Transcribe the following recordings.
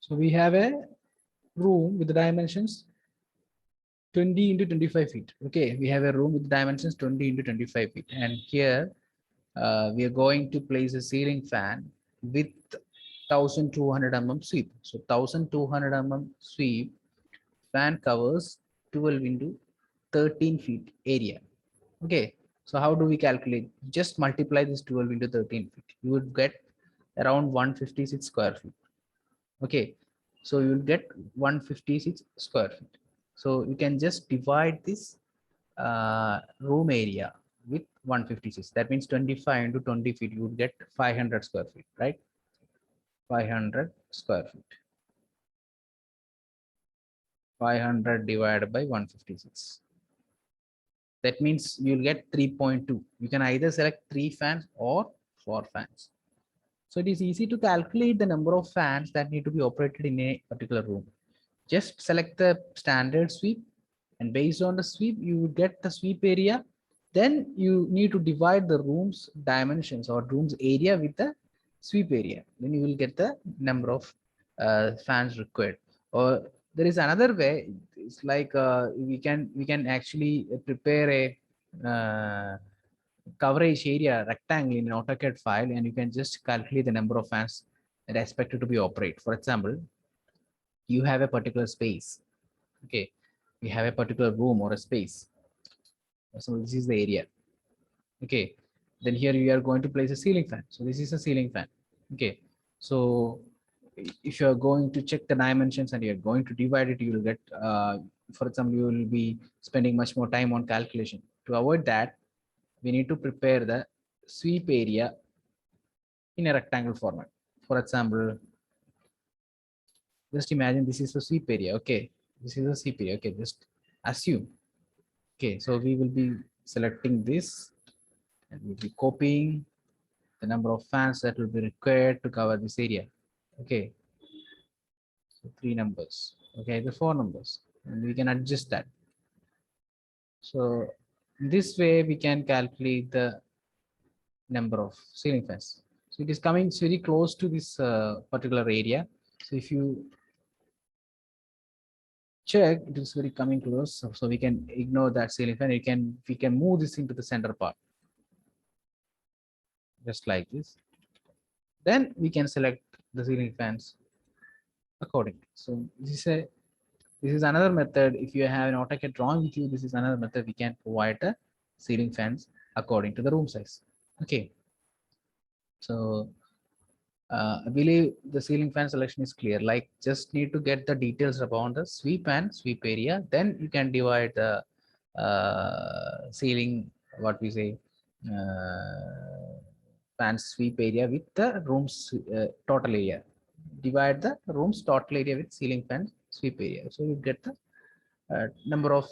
So we have a room with the dimensions 20 into 25 feet. Okay, we have a room with dimensions 20 into 25 feet. And here we are going to place a ceiling fan with 1200 mm sweep. So 1200 mm sweep fan covers 12 into 13 feet area. Okay, so how do we calculate? Just multiply this 12 into 13 feet. You would get around 156 square feet. Okay, so you will get 156 square feet. So you can just divide this room area with 156. That means 25 into 20 feet, you would get 500 square feet, right? 500 square feet. 500 divided by 156. That means you'll get 3.2. You can either select 3 fans or 4 fans. So it is easy to calculate the number of fans that need to be operated in a particular room. Just select the standard sweep, and based on the sweep, you will get the sweep area. Then you need to divide the room's dimensions or room's area with the sweep area. Then you will get the number of fans required. Or there is another way. It's like we can actually prepare a coverage area rectangle in an AutoCAD file, and you can just calculate the number of fans that are expected to be operate. For example, you have a particular space. Okay, we have a particular room or a space. So this is the area. Okay, then here we are going to place a ceiling fan. So this is a ceiling fan. Okay, so if you are going to check the dimensions and you're going to divide it, you will get, for example, you will be spending much more time on calculation. To avoid that, we need to prepare the sweep area in a rectangle format. For example, just imagine this is the sweep area. Okay, this is the sweep area. Okay, just assume. Okay, so we will be selecting this and we'll be copying the number of fans that will be required to cover this area. Okay, so 3 numbers. Okay, the 4 numbers, and we can adjust that. So this way we can calculate the number of ceiling fans. So it is coming very close to this particular area. So if you check, it is very coming close. So we can ignore that ceiling fan. We can move this into the center part, just like this. Then we can select the ceiling fans accordingly. So this is another method. If you have an AutoCAD drawing with you, this is another method we can provide the ceiling fans according to the room size. Okay. So I believe the ceiling fan selection is clear. Like, just need to get the details about the sweep and sweep area. Then you can divide the ceiling, what we say, fan sweep area with the room's total area. Divide the room's total area with ceiling fan sweep area. So you get the number of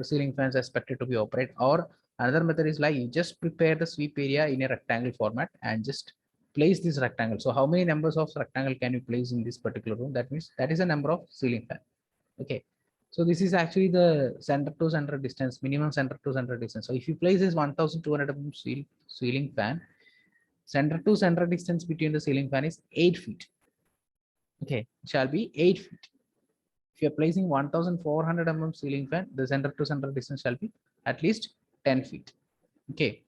ceiling fans expected to be operated. Or another method is like, you just prepare the sweep area in a rectangle format and just place this rectangle. So how many numbers of rectangle can you place in this particular room? That means that is a number of ceiling fan. Okay, so this is actually the center to center distance, minimum center to center distance. So if you place this 1200 mm ceiling fan, center to center distance between the ceiling fan is 8 feet. Okay, it shall be 8 feet. If you are placing 1400 mm ceiling fan, the center to center distance shall be at least 10 feet. Okay,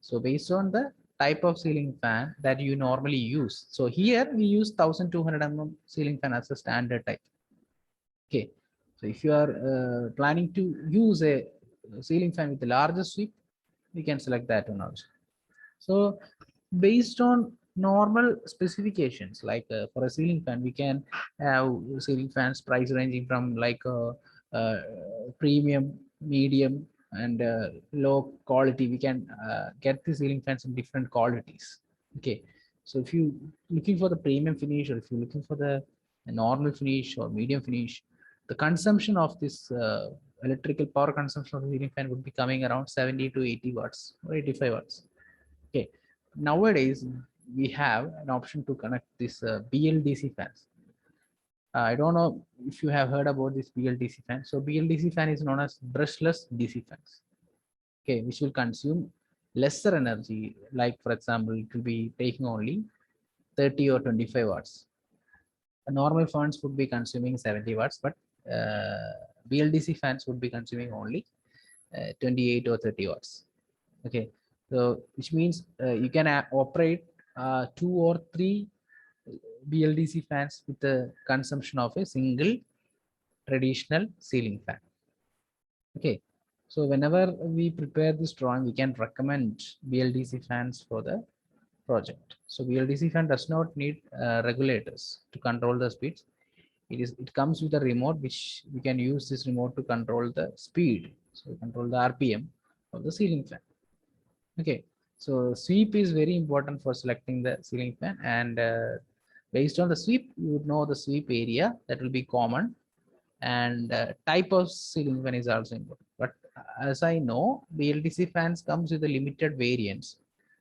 so based on the type of ceiling fan that you normally use. So here we use 1200 mm ceiling fan as a standard type. Okay, so if you are planning to use a ceiling fan with the largest sweep, we can select that one also. So based on normal specifications, like for a ceiling fan, we can have ceiling fans price ranging from like premium, medium, and low quality. We can get the ceiling fans in different qualities. Okay, so if you looking for the premium finish, or if you're looking for the normal finish or medium finish, the consumption of this electrical power consumption of the ceiling fan would be coming around 70 to 80 watts or 85 watts. Okay, nowadays we have an option to connect this BLDC fans. I don't know if you have heard about this BLDC fan. So BLDC fan is known as brushless DC fans. Okay, which will consume lesser energy. Like, for example, it will be taking only 30 or 25 watts. normal fans would be consuming 70 watts, but BLDC fans would be consuming only 28 or 30 watts. Okay, so which means you can operate 2 or 3 BLDC fans with the consumption of a single traditional ceiling fan. Okay, so whenever we prepare this drawing, we can recommend BLDC fans for the project. So BLDC fan does not need regulators to control the speeds. It comes with a remote, which we can use this remote to control the speed. So control the RPM of the ceiling fan. Okay, so sweep is very important for selecting the ceiling fan, and based on the sweep, you would know the sweep area that will be common, and type of ceiling fan is also important. But as I know, BLDC fans comes with a limited variants.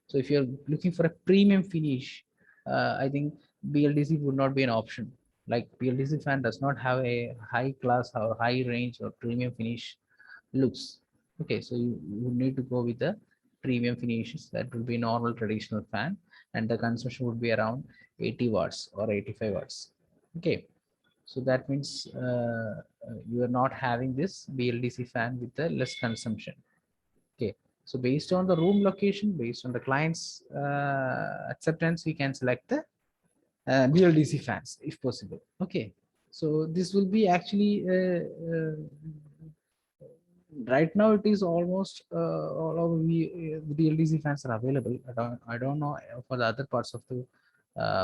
So if you're looking for a premium finish, I think BLDC would not be an option. Like BLDC fan does not have a high class or high range or premium finish looks. Okay, so you need to go with the premium finishes. That will be normal traditional fan, and the consumption would be around 80 watts or 85 watts. Okay, so that means you are not having this BLDC fan with the less consumption. Okay, so based on the room location, based on the client's acceptance, we can select the BLDC fans if possible. Okay, so this will be actually right now it is almost all of the BLDC fans are available. I don't know for the other parts of the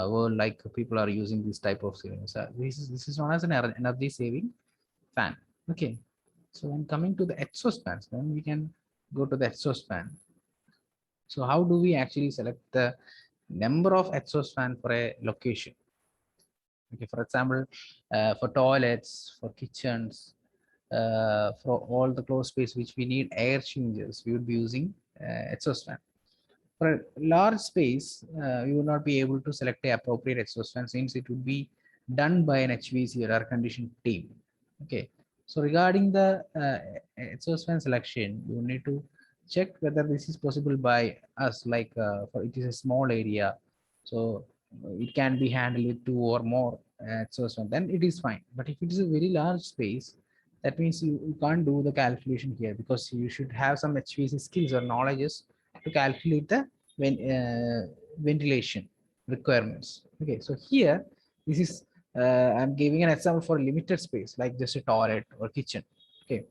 world, like people are using this type of savings. This is known as an energy saving fan. Okay, so when coming to the exhaust fans, then we can go to the exhaust fan. So how do we actually select the number of exhaust fan for a location? Okay, for example, for toilets, for kitchens, for all the closed space which we need air changes, we would be using exhaust fan. For a large space, we would not be able to select the appropriate exhaust fan, since it would be done by an HVAC or air conditioning team. Okay, so regarding the exhaust fan selection, you need to check whether this is possible by us. Like for it is a small area, so it can be handled with 2 or more exhaust fan, then it is fine. But if it is a very large space, that means you can't do the calculation here, because you should have some HVAC skills or knowledges to calculate the ventilation requirements. Okay, so here this is I'm giving an example for limited space, like just a toilet or kitchen. Okay,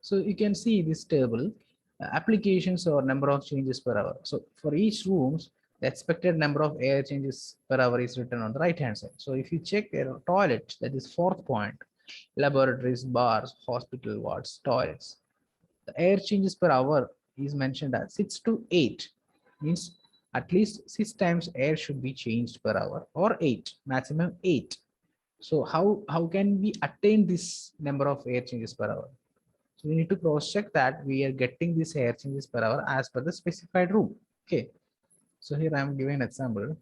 so you can see this table, applications or number of changes per hour. So for each rooms, the expected number of air changes per hour is written on the right hand side. So if you check a toilet, that is fourth point, laboratories, bars, hospital wards, toilets, the air changes per hour is mentioned as 6 to 8, means at least 6 times air should be changed per hour, or 8, maximum 8. So how can we attain this number of air changes per hour? So we need to cross check that we are getting this air changes per hour as per the specified room. Okay, so here I am giving an example.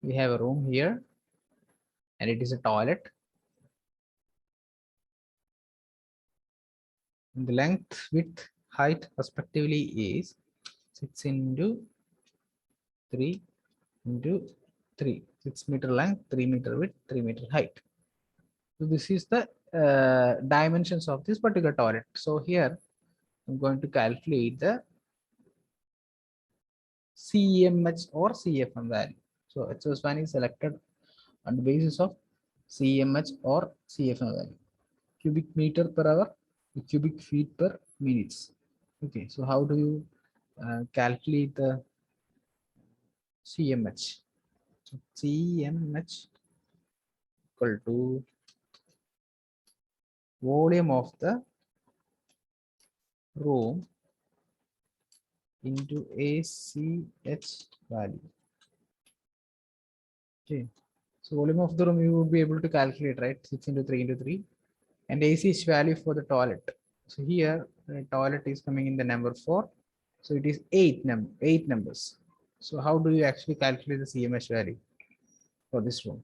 We have a room here and it is a toilet. And the length, width, height respectively is 6 into 3 into 3, 6 meter length, 3 meter width, 3 meter height. So this is the dimensions of this particular toilet. So here I'm going to calculate the CEMH or CFM value. So exhaust fan is selected on the basis of CEMH or CFM value. Cubic meter per hour, cubic feet per minutes. Okay, so how do you calculate the CMH? So CMH equal to volume of the room into ACH value. Okay, so volume of the room you would be able to calculate, right? 6 into 3 into 3, and ACH value for the toilet. So here the toilet is coming in the number 4, so it is 8 numbers. So how do you actually calculate the CMH value for this room?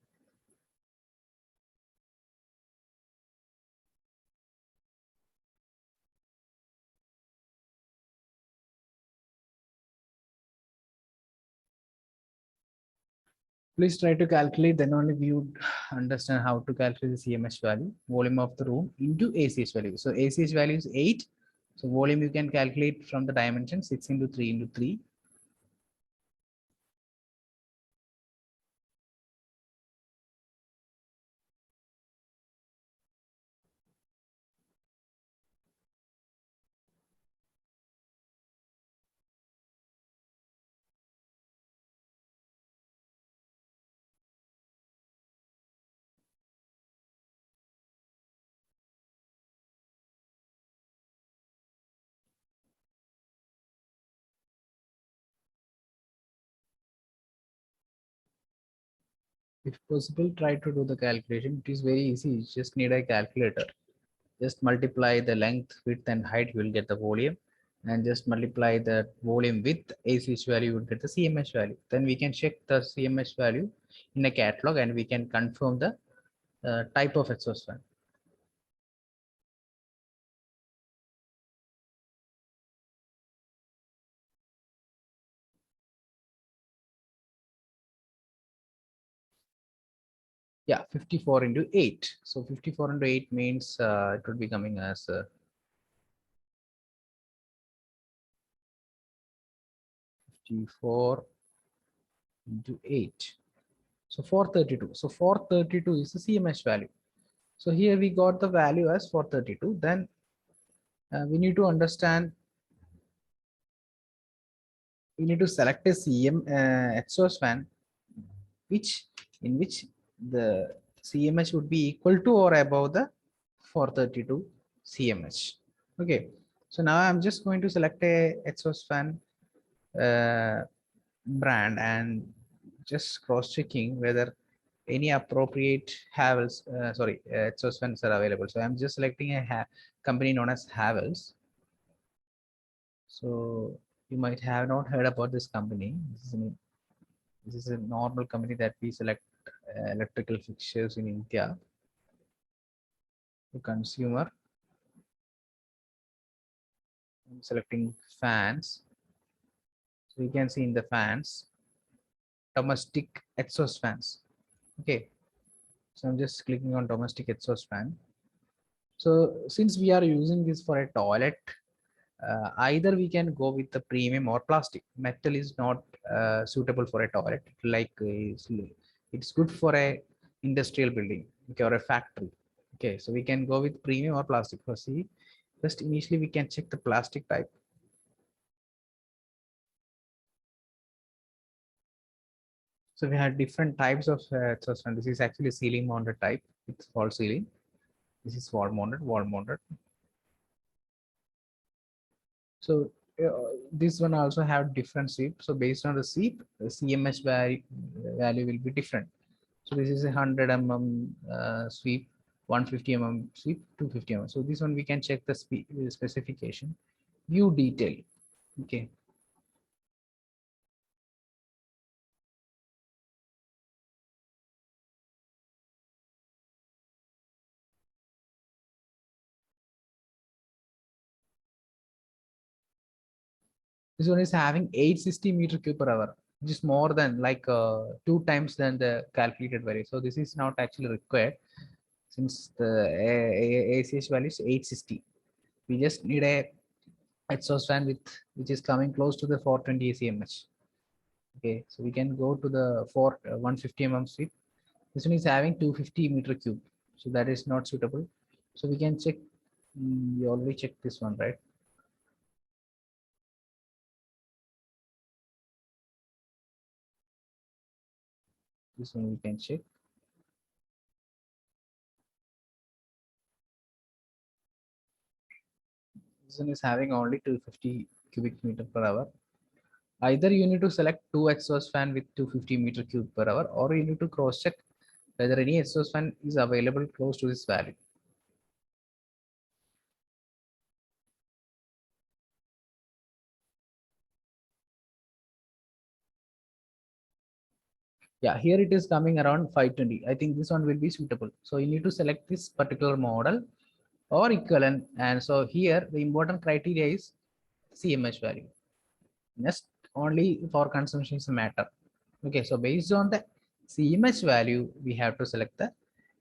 Please try to calculate, then only we would understand how to calculate the CMH value, volume of the room into ACH value. So ACH value is 8. So volume you can calculate from the dimension 6 into 3 into 3. If possible, try to do the calculation. It is very easy. You just need a calculator. Just multiply the length, width, and height, you will get the volume. And just multiply the volume with ACH value, you will get the CMH value. Then we can check the CMH value in a catalog and we can confirm the type of exhaust fan. Yeah, 54 into 8. So 54 into 8 means it would be coming as 54 into 8. So 432. So 432 is the CMH value. So here we got the value as 432. Then we need to understand, we need to select a CM exhaust fan which in which the CMH would be equal to or above the 432 CMH. Okay, so now I'm just going to select a exhaust fan brand and just cross checking whether any appropriate Havels, exhaust fans are available. So I'm just selecting a company known as Havels. So you might have not heard about this company. This is a normal company that we select electrical fixtures in India to consumer. I'm selecting fans. So you can see in the fans, domestic exhaust fans. Okay. So I'm just clicking on domestic exhaust fan. So since we are using this for a toilet, either we can go with the premium or plastic. Metal is not suitable for a toilet. Like it's good for a industrial building, okay, or a factory. Okay, so we can go with premium or plastic. So see, first initially we can check the plastic type. So we have different types of exhaust fan. This is actually ceiling mounted type. It's false ceiling. This is wall mounted, wall mounted. So this one also have different sweep. So based on the sweep, the CMS value will be different. So this is a 100 mm sweep, 150 mm sweep, 250 mm. So this one we can check the specification, view detail. Okay. This one is having 860 meter cube per hour, which is more than like 2 times than the calculated value. So this is not actually required since the ACH value is 860. We just need a exhaust fan with which is coming close to the 420 ACMH. Okay, so we can go to the 150 mm sweep. This one is having 250 meter cube, so that is not suitable. So we can check. We already checked this one, right? This one we can check. This one is having only 250 cubic meter per hour. Either you need to select two exhaust fan with 250 meter cube per hour, or you need to cross check whether any exhaust fan is available close to this value. Yeah, here it is coming around 520. I think this one will be suitable. So you need to select this particular model or equivalent. And so here the important criteria is CMH value. Just only for consumption is a matter. Okay, so based on the CMH value, we have to select the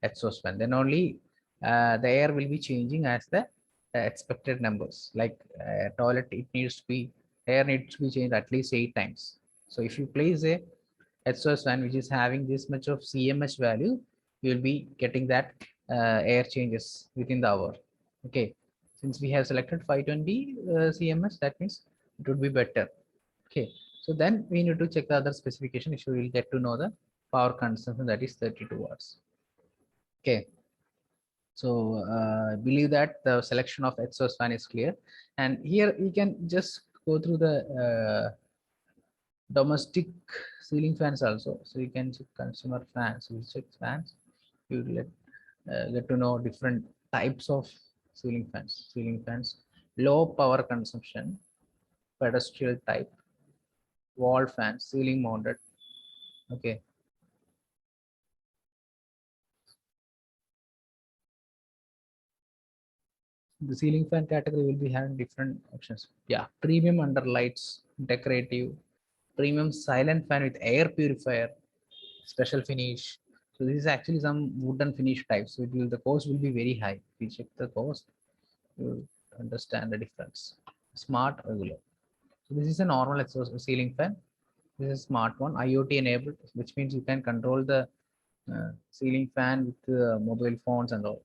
exhaust fan. Then only the air will be changing as the expected numbers. Like toilet, it needs to be, air needs to be changed at least 8 times. So if you place a exhaust fan which is having this much of CMH value, you will be getting that air changes within the hour. Okay, since we have selected 520 CMH, that means it would be better. Okay, so then we need to check the other specification, which we will get to know the power consumption, that is 32 watts. Okay, so I believe that the selection of exhaust fan is clear, and here we can just go through the domestic ceiling fans also. So you can check consumer fans, you check fans, you will get to know different types of ceiling fans. Ceiling fans, low power consumption, pedestal type, wall fans, ceiling mounted. Okay, the ceiling fan category will be having different options. Yeah, premium under lights, decorative, premium silent fan with air purifier, special finish. So this is actually some wooden finish type. So it will, the cost will be very high. If you check the cost, you will understand the difference. Smart regular. So this is a normal exhaust ceiling fan. This is a smart one, IoT enabled, which means you can control the ceiling fan with mobile phones and all.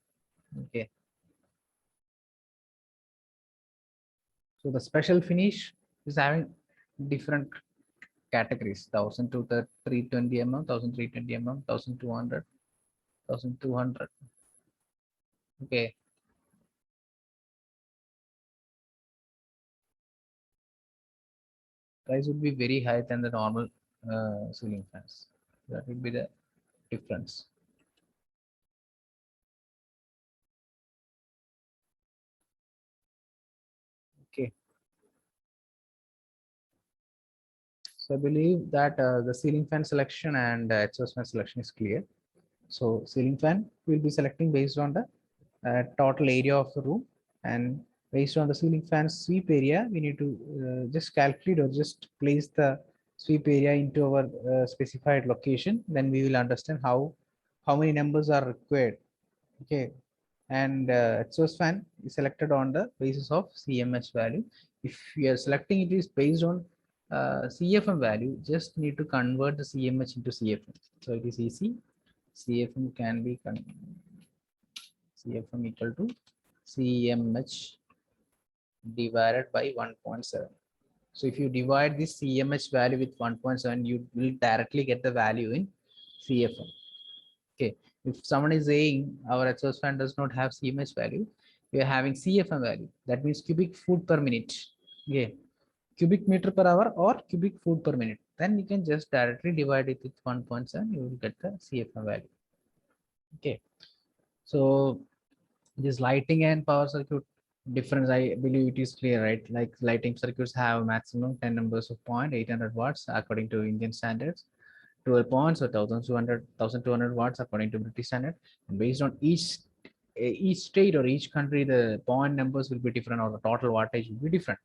Okay. So the special finish is having different categories: 1000 to the 320 mm, 1320 mm, 1200, 1200. Okay, price would be very high than the normal ceiling fans. That would be the difference. Okay, so I believe that the ceiling fan selection and exhaust fan selection is clear. So ceiling fan will be selecting based on the total area of the room, and based on the ceiling fan sweep area, we need to just calculate or just place the sweep area into our specified location. Then we will understand how many numbers are required. Okay, and exhaust fan is selected on the basis of CMH value. If you are selecting it is based on CFM value, just need to convert the CMH into CFM. So it is easy. CFM can be CFM equal to CMH divided by 1.7. So if you divide this CMH value with 1.7, you will directly get the value in CFM. Okay. If someone is saying our exhaust fan does not have CMH value, we are having CFM value. That means cubic foot per minute. Okay. Cubic meter per hour or cubic foot per minute. Then you can just directly divide it with 1.7. You will get the CFM value. Okay. So this lighting and power circuit difference, I believe it is clear, right? Like lighting circuits have maximum 10 numbers of 800 watts according to Indian standards, 12 points or 1200 watts according to British standard. And based on each state or each country, the point numbers will be different or the total wattage will be different.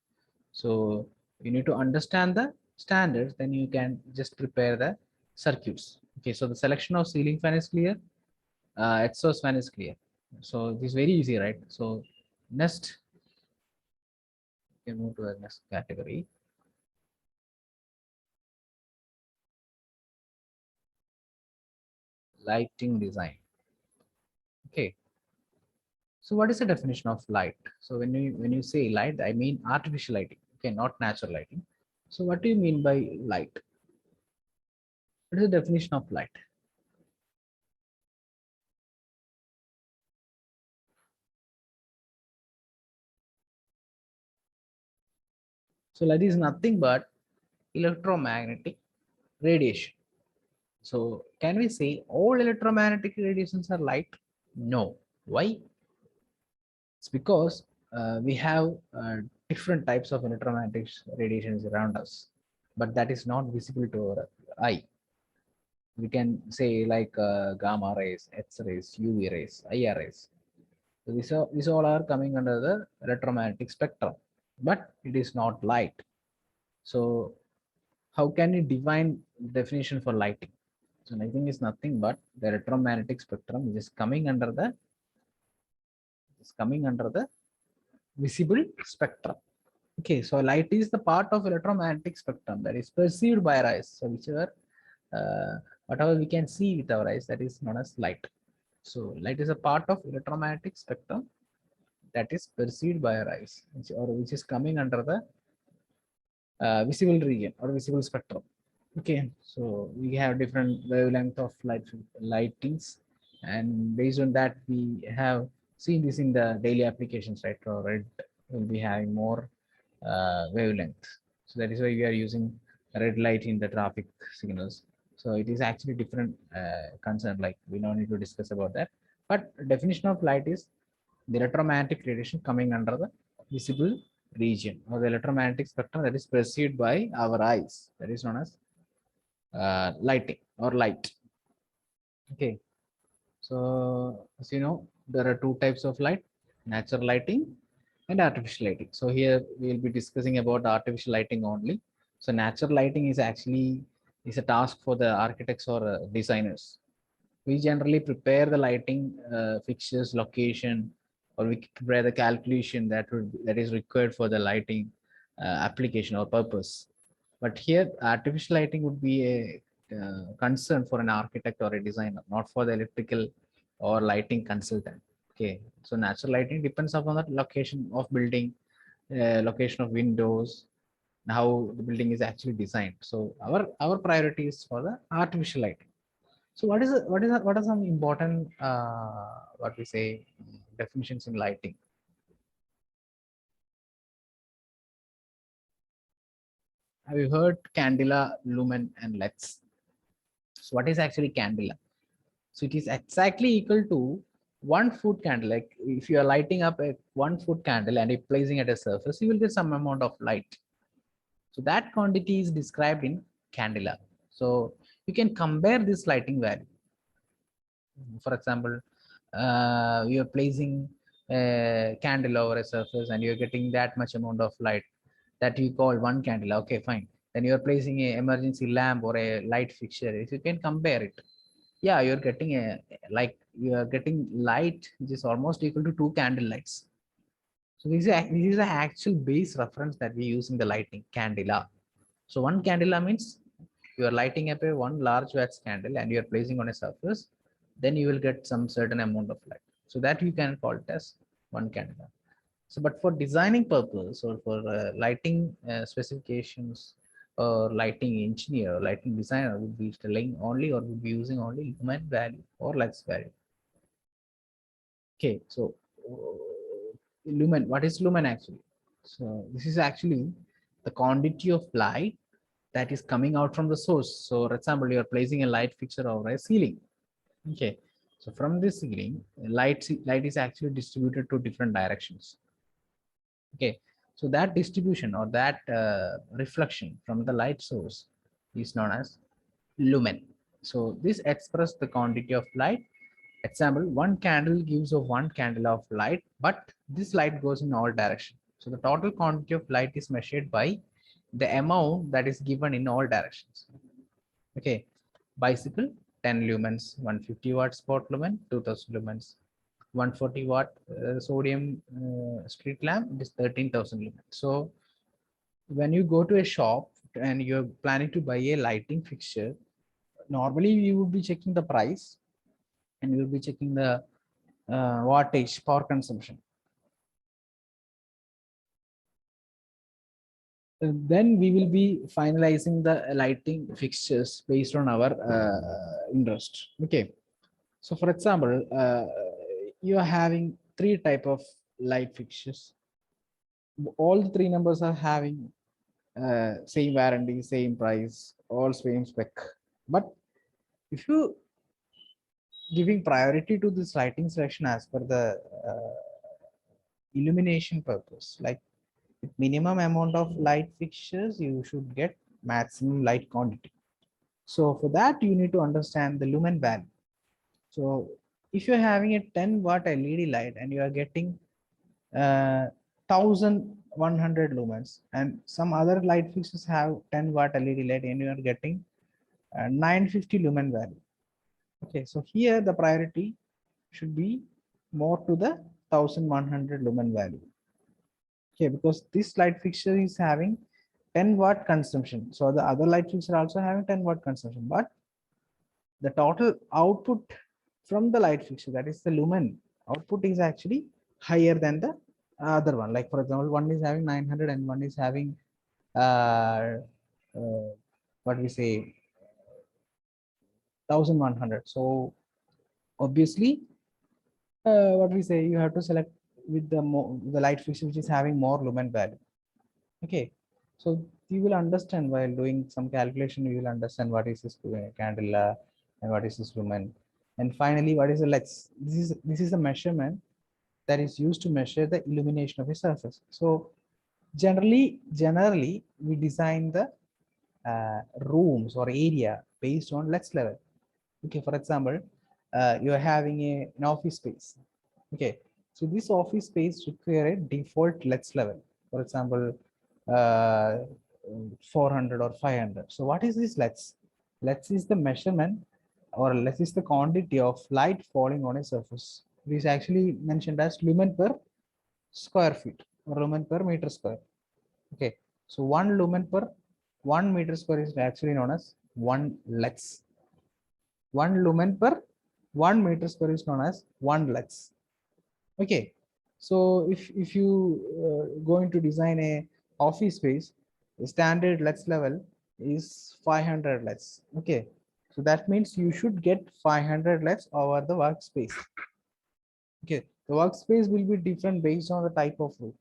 So you need to understand the standards, then you can just prepare the circuits. Okay, so the selection of ceiling fan is clear, exhaust fan is clear. So this is very easy, right? So next, we can move to the next category, lighting design. Okay. So what is the definition of light? So when you say light, I mean artificial lighting. Okay, not natural lighting. So what do you mean by light? What is the definition of light? So light is nothing but electromagnetic radiation. So can we say all electromagnetic radiations are light? No. Why? It's because we have different types of electromagnetic radiations around us, but that is not visible to our eye. We can say like gamma rays, X-rays, UV rays, IR rays. So these all are coming under the electromagnetic spectrum, but it is not light. So how can you define definition for lighting? So lighting is nothing but the electromagnetic spectrum which is coming under the visible spectrum. Okay, so light is the part of electromagnetic spectrum that is perceived by our eyes. So whichever whatever we can see with our eyes, that is known as light. So light is a part of electromagnetic spectrum that is perceived by our eyes, which is coming under the visible region or visible spectrum. Okay, so we have different wavelength of lightings, and based on that, we have seen this in the daily applications, right? So red will be having more wavelength. So that is why we are using red light in the traffic signals. So it is actually different concern. Like we don't need to discuss about that. But definition of light is the electromagnetic radiation coming under the visible region or the electromagnetic spectrum that is perceived by our eyes. That is known as lighting or light. Okay, so as you know, there are two types of light: natural lighting and artificial lighting. So here we will be discussing about artificial lighting only. So natural lighting is actually is a task for the architects or designers. We generally prepare the lighting fixtures, location, or we prepare the calculation that is required for the lighting application or purpose. But here, artificial lighting would be a concern for an architect or a designer, not for the electrical or lighting consultant. Okay, so natural lighting depends upon the location of building, location of windows, how the building is actually designed. So our priority is for the artificial lighting. So what are some important what we say definitions in lighting? Have you heard candela, lumen, and LEDs? So what is actually candela? So it is exactly equal to 1 foot candle. Like if you are lighting up a 1 foot candle and you're placing at a surface, you will get some amount of light. So that quantity is described in candela. So you can compare this lighting value. For example, you're placing a candle over a surface and you're getting that much amount of light that you call one candle. Okay, fine. Then you're placing a emergency lamp or a light fixture. If you can compare it, yeah, you're getting you are getting light which is almost equal to two candle lights. So this is the actual base reference that we use in the lighting, candela. So one candela means you are lighting up a one large wax candle and you are placing on a surface, then you will get some certain amount of light. So that you can call it as one candela. So, but for designing purpose or for lighting specifications or lighting engineer, lighting designer would be telling only or would be using only lumen value or lux value. Okay, so lumen, what is lumen actually? So this is actually the quantity of light that is coming out from the source. So for example, you are placing a light fixture over a ceiling. Okay, so from this ceiling, light is actually distributed to different directions. Okay, so that distribution or that reflection from the light source is known as lumen. So this expresses the quantity of light. Example, one candle gives of one candle of light, but this light goes in all directions. So the total quantity of light is measured by the amount that is given in all directions. Okay, bicycle 10 lumens, 150 watt spot lumen, 2000 lumens, 140 watt sodium street lamp, it is 13,000 lumens. So when you go to a shop and you're planning to buy a lighting fixture, normally you would be checking the price and you will be checking the wattage, power consumption. Then we will be finalizing the lighting fixtures based on our interest. Okay. So for example, you are having three type of light fixtures. All the three numbers are having same warranty, same price, all same spec. But if you giving priority to this lighting selection as per the illumination purpose, like minimum amount of light fixtures, you should get maximum light quantity. So for that, you need to understand the lumen value. So if you're having a 10 watt LED light and you are getting 1100 lumens and some other light fixtures have 10 watt LED light and you are getting 950 lumen value. Okay, so here the priority should be more to the 1100 lumen value. Okay, because this light fixture is having 10-watt consumption. So the other light fixture also having 10-watt consumption, but the total output from the light fixture, that is the lumen output, is actually higher than the other one. Like for example, one is having 900 and one is having uh, what we say 1100. So obviously, what we say, you have to select with the light fixture which is having more lumen value. Okay, so you will understand while doing some calculation, you will understand what is this candela and what is this lumen, and finally what is the lux. This is the measurement that is used to measure the illumination of a surface. So generally we design the rooms or area based on lux level. Okay, for example, you are having an office space. Okay, so this office space require a default lux level. For example, uh, 400 or 500. So what is this lux? Lux is the measurement, or lux is the quantity of light falling on a surface. It is actually mentioned as lumen per square feet or lumen per meter square. Okay, so 1 lumen per 1 meter square is actually known as 1 lux. 1 lumen per 1 meter square is known as 1 lux. Okay, so if you going to design a office space, the standard lux level is 500 lux. Okay, so that means you should get 500 lux over the workspace. Okay, the workspace will be different based on the type of room.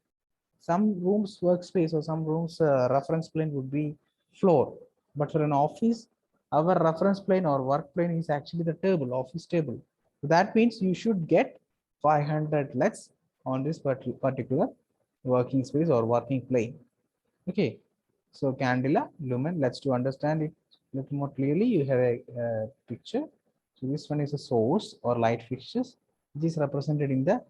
Some rooms workspace or some rooms reference plane would be floor, but for an office, our reference plane or work plane is actually the table, office table. So that means you should get 500 lux on this particular working space or working plane. Okay, so candela, lumen, let's to understand it a little more clearly, you have a picture. So this one is a source or light fixtures, which is represented in the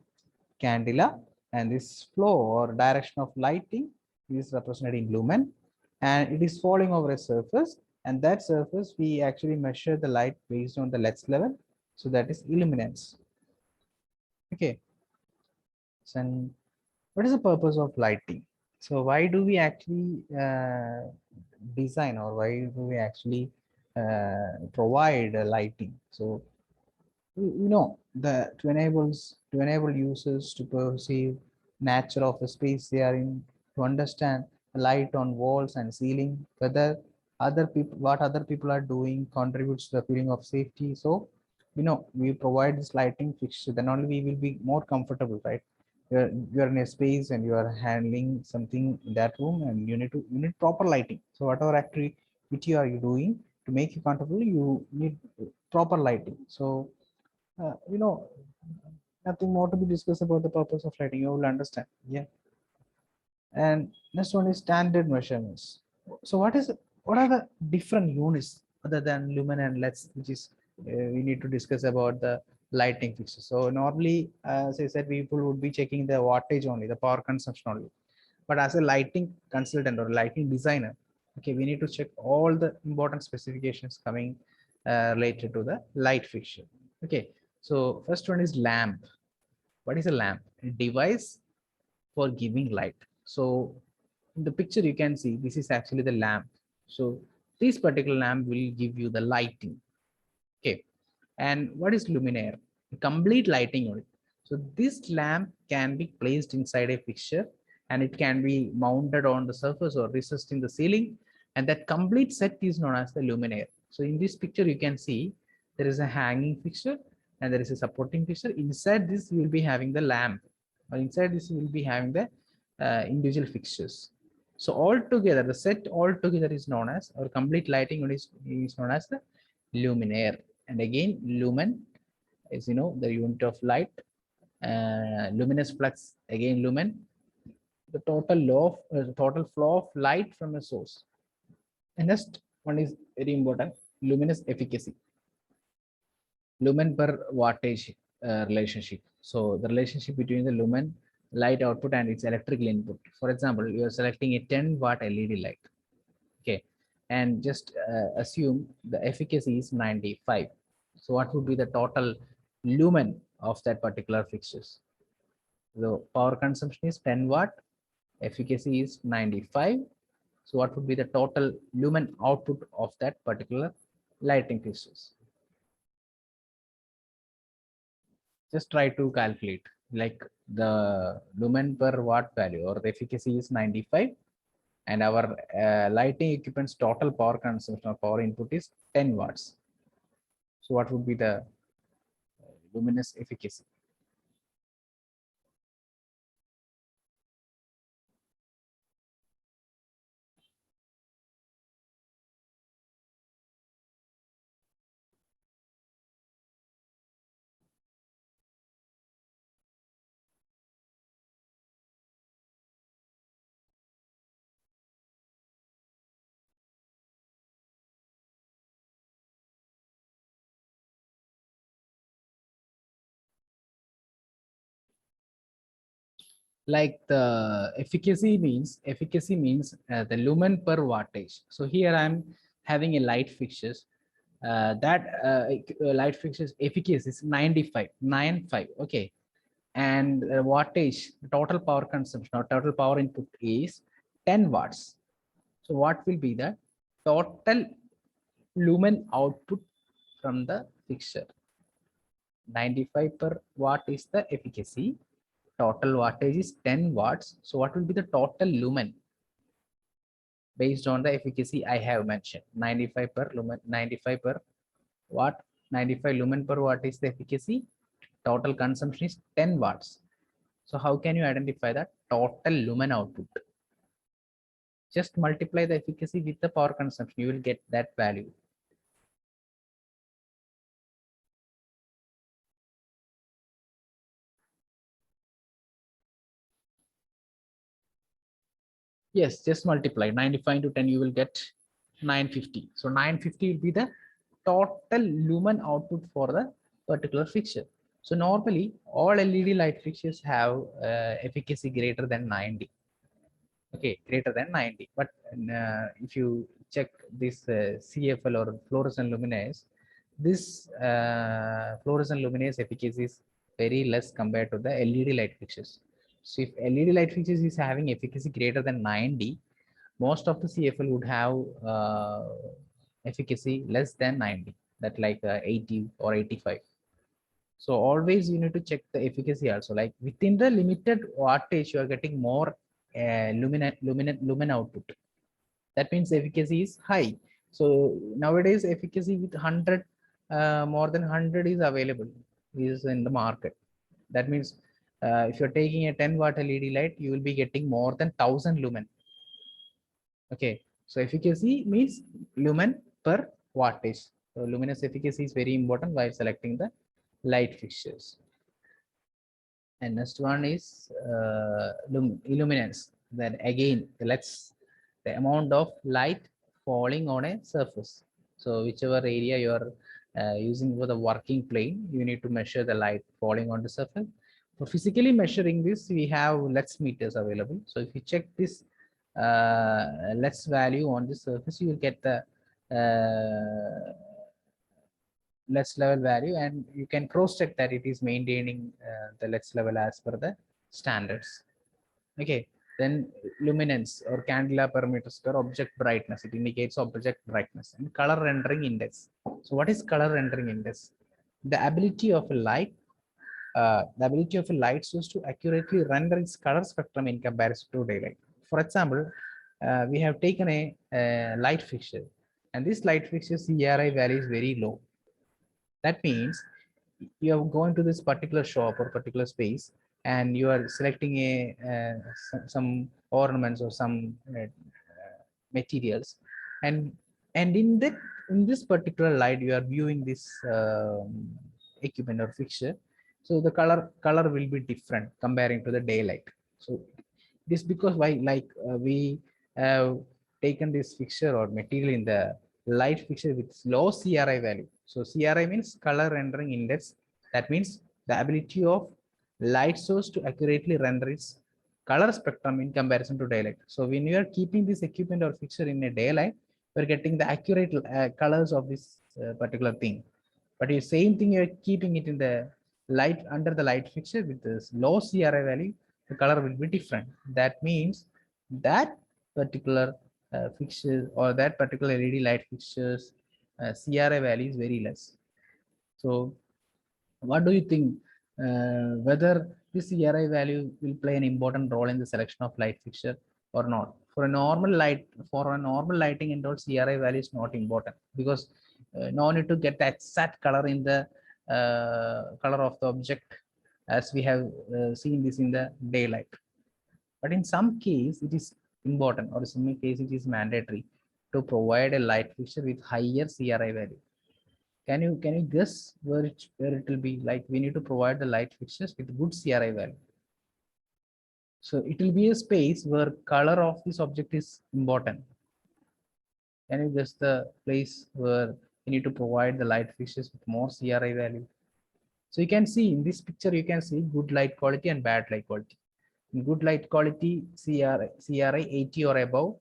candela, and this flow or direction of lighting is represented in lumen, and it is falling over a surface, and that surface we actually measure the light based on the lux level, so that is illuminance. Okay, so what is the purpose of lighting? So why do we actually design, or why do we actually provide lighting? So you know, the to enable users to perceive nature of the space they are in, to understand light on walls and ceiling, whether other people, what other people are doing contributes to the feeling of safety. So you know, we provide this lighting fixture, then only we will be more comfortable, right? You're in a space and you are handling something in that room, and you need proper lighting. So whatever activity are you doing to make you comfortable, you need proper lighting. So you know, nothing more to be discussed about the purpose of lighting. You will understand. Yeah. And next one is standard measurements. So what are the different units other than lumen and lux, which is we need to discuss about the lighting fixture. So normally, as I said, people would be checking the wattage only, the power consumption only. But as a lighting consultant or lighting designer, okay, we need to check all the important specifications coming related to the light fixture. Okay, so first one is lamp. What is a lamp? A device for giving light. So in the picture you can see this is actually the lamp. So this particular lamp will give you the lighting. Okay, and what is luminaire? A complete lighting unit. So this lamp can be placed inside a fixture, and it can be mounted on the surface or recessed in the ceiling, and that complete set is known as the luminaire. So in this picture you can see there is a hanging fixture and there is a supporting fixture. Inside this you will be having the lamp, or inside this you will be having the individual fixtures. So all together, the set all together is known as, or complete lighting unit is known as the luminaire. And again, lumen is, you know, the unit of light. Luminous flux, again lumen, the total flow of light from a source. And next one is very important, luminous efficacy, lumen per wattage relationship. So the relationship between the lumen light output and its electrical input. For example, you are selecting a 10-watt LED light. Okay, and just assume the efficacy is 95. So what would be the total lumen of that particular fixtures? The power consumption is 10 watt, efficacy is 95. So what would be the total lumen output of that particular lighting fixtures? Just try to calculate, like the lumen per watt value or the efficacy is 95 and our lighting equipment's total power consumption or power input is 10 watts. So what would be the luminous efficacy? Like the efficacy means the lumen per wattage. So here I'm having a light fixtures, that light fixtures efficacy is 95. Okay, and wattage, total power consumption or total power input is 10 watts. So what will be the total lumen output from the fixture? 95 per watt is the efficacy, total wattage is 10 watts. So what will be the total lumen based on the efficacy I have mentioned? 95 per lumen, 95 per watt, 95 lumen per watt is the efficacy, total consumption is 10 watts. So how can you identify that total lumen output? Just multiply the efficacy with the power consumption, you will get that value. Yes, just multiply 95 into 10, you will get 950. So 950 will be the total lumen output for the particular fixture. So normally all LED light fixtures have efficacy greater than 90. Okay, greater than 90. But if you check this CFL or fluorescent luminance, this fluorescent luminance efficacy is very less compared to the LED light fixtures. So if LED light fixtures is having efficacy greater than 90, most of the CFL would have efficacy less than 90, that like 80 or 85. So always you need to check the efficacy also, like within the limited wattage you are getting more lumen output. That means efficacy is high. So nowadays efficacy with 100, more than 100 is available, is in the market. That means if you're taking a 10 watt LED light, you will be getting more than 1000 lumen. Okay, so efficacy means lumen per wattage. So luminous efficacy is very important while selecting the light fixtures. And next one is illuminance. Then again, let's the amount of light falling on a surface. So whichever area you are using for the working plane, you need to measure the light falling on the surface. For physically measuring this, we have LUX meters available. So if you check this LUX value on the surface, you will get the LUX level value, and you can cross check that it is maintaining the LUX level as per the standards. Okay, then luminance or candela per meter square, object brightness, it indicates object brightness, and color rendering index. So what is color rendering index? The ability of a light source to accurately render its color spectrum in comparison to daylight. For example, we have taken a light fixture, and this light fixture CRI value is very low. That means you are going to this particular shop or particular space, and you are selecting some ornaments or some materials, and in this particular light you are viewing this equipment or fixture. So the color will be different comparing to the daylight. So this because why, like we have taken this fixture or material in the light fixture with low CRI value. So CRI means color rendering index. That means the ability of light source to accurately render its color spectrum in comparison to daylight. So when you are keeping this equipment or fixture in a daylight, we're getting the accurate colors of this particular thing. But the same thing, you're keeping it in the light, under the light fixture with this low CRI value, the color will be different. That means that particular fixture or that particular LED light fixtures CRI value is very less. So what do you think, whether this CRI value will play an important role in the selection of light fixture or not? For a normal light, for a normal lighting and all, CRI value is not important, because no need to get the exact color in the color of the object, as we have seen this in the daylight. But in some case, it is important, or in some case, it is mandatory to provide a light fixture with higher CRI value. Can you guess where it will be? Like, we need to provide the light fixtures with good CRI value. So it will be a space where color of this object is important. Can you guess the place where you need to provide the light fixtures with more CRI value? So you can see in this picture, you can see good light quality and bad light quality. In good light quality, CRI 80 or above,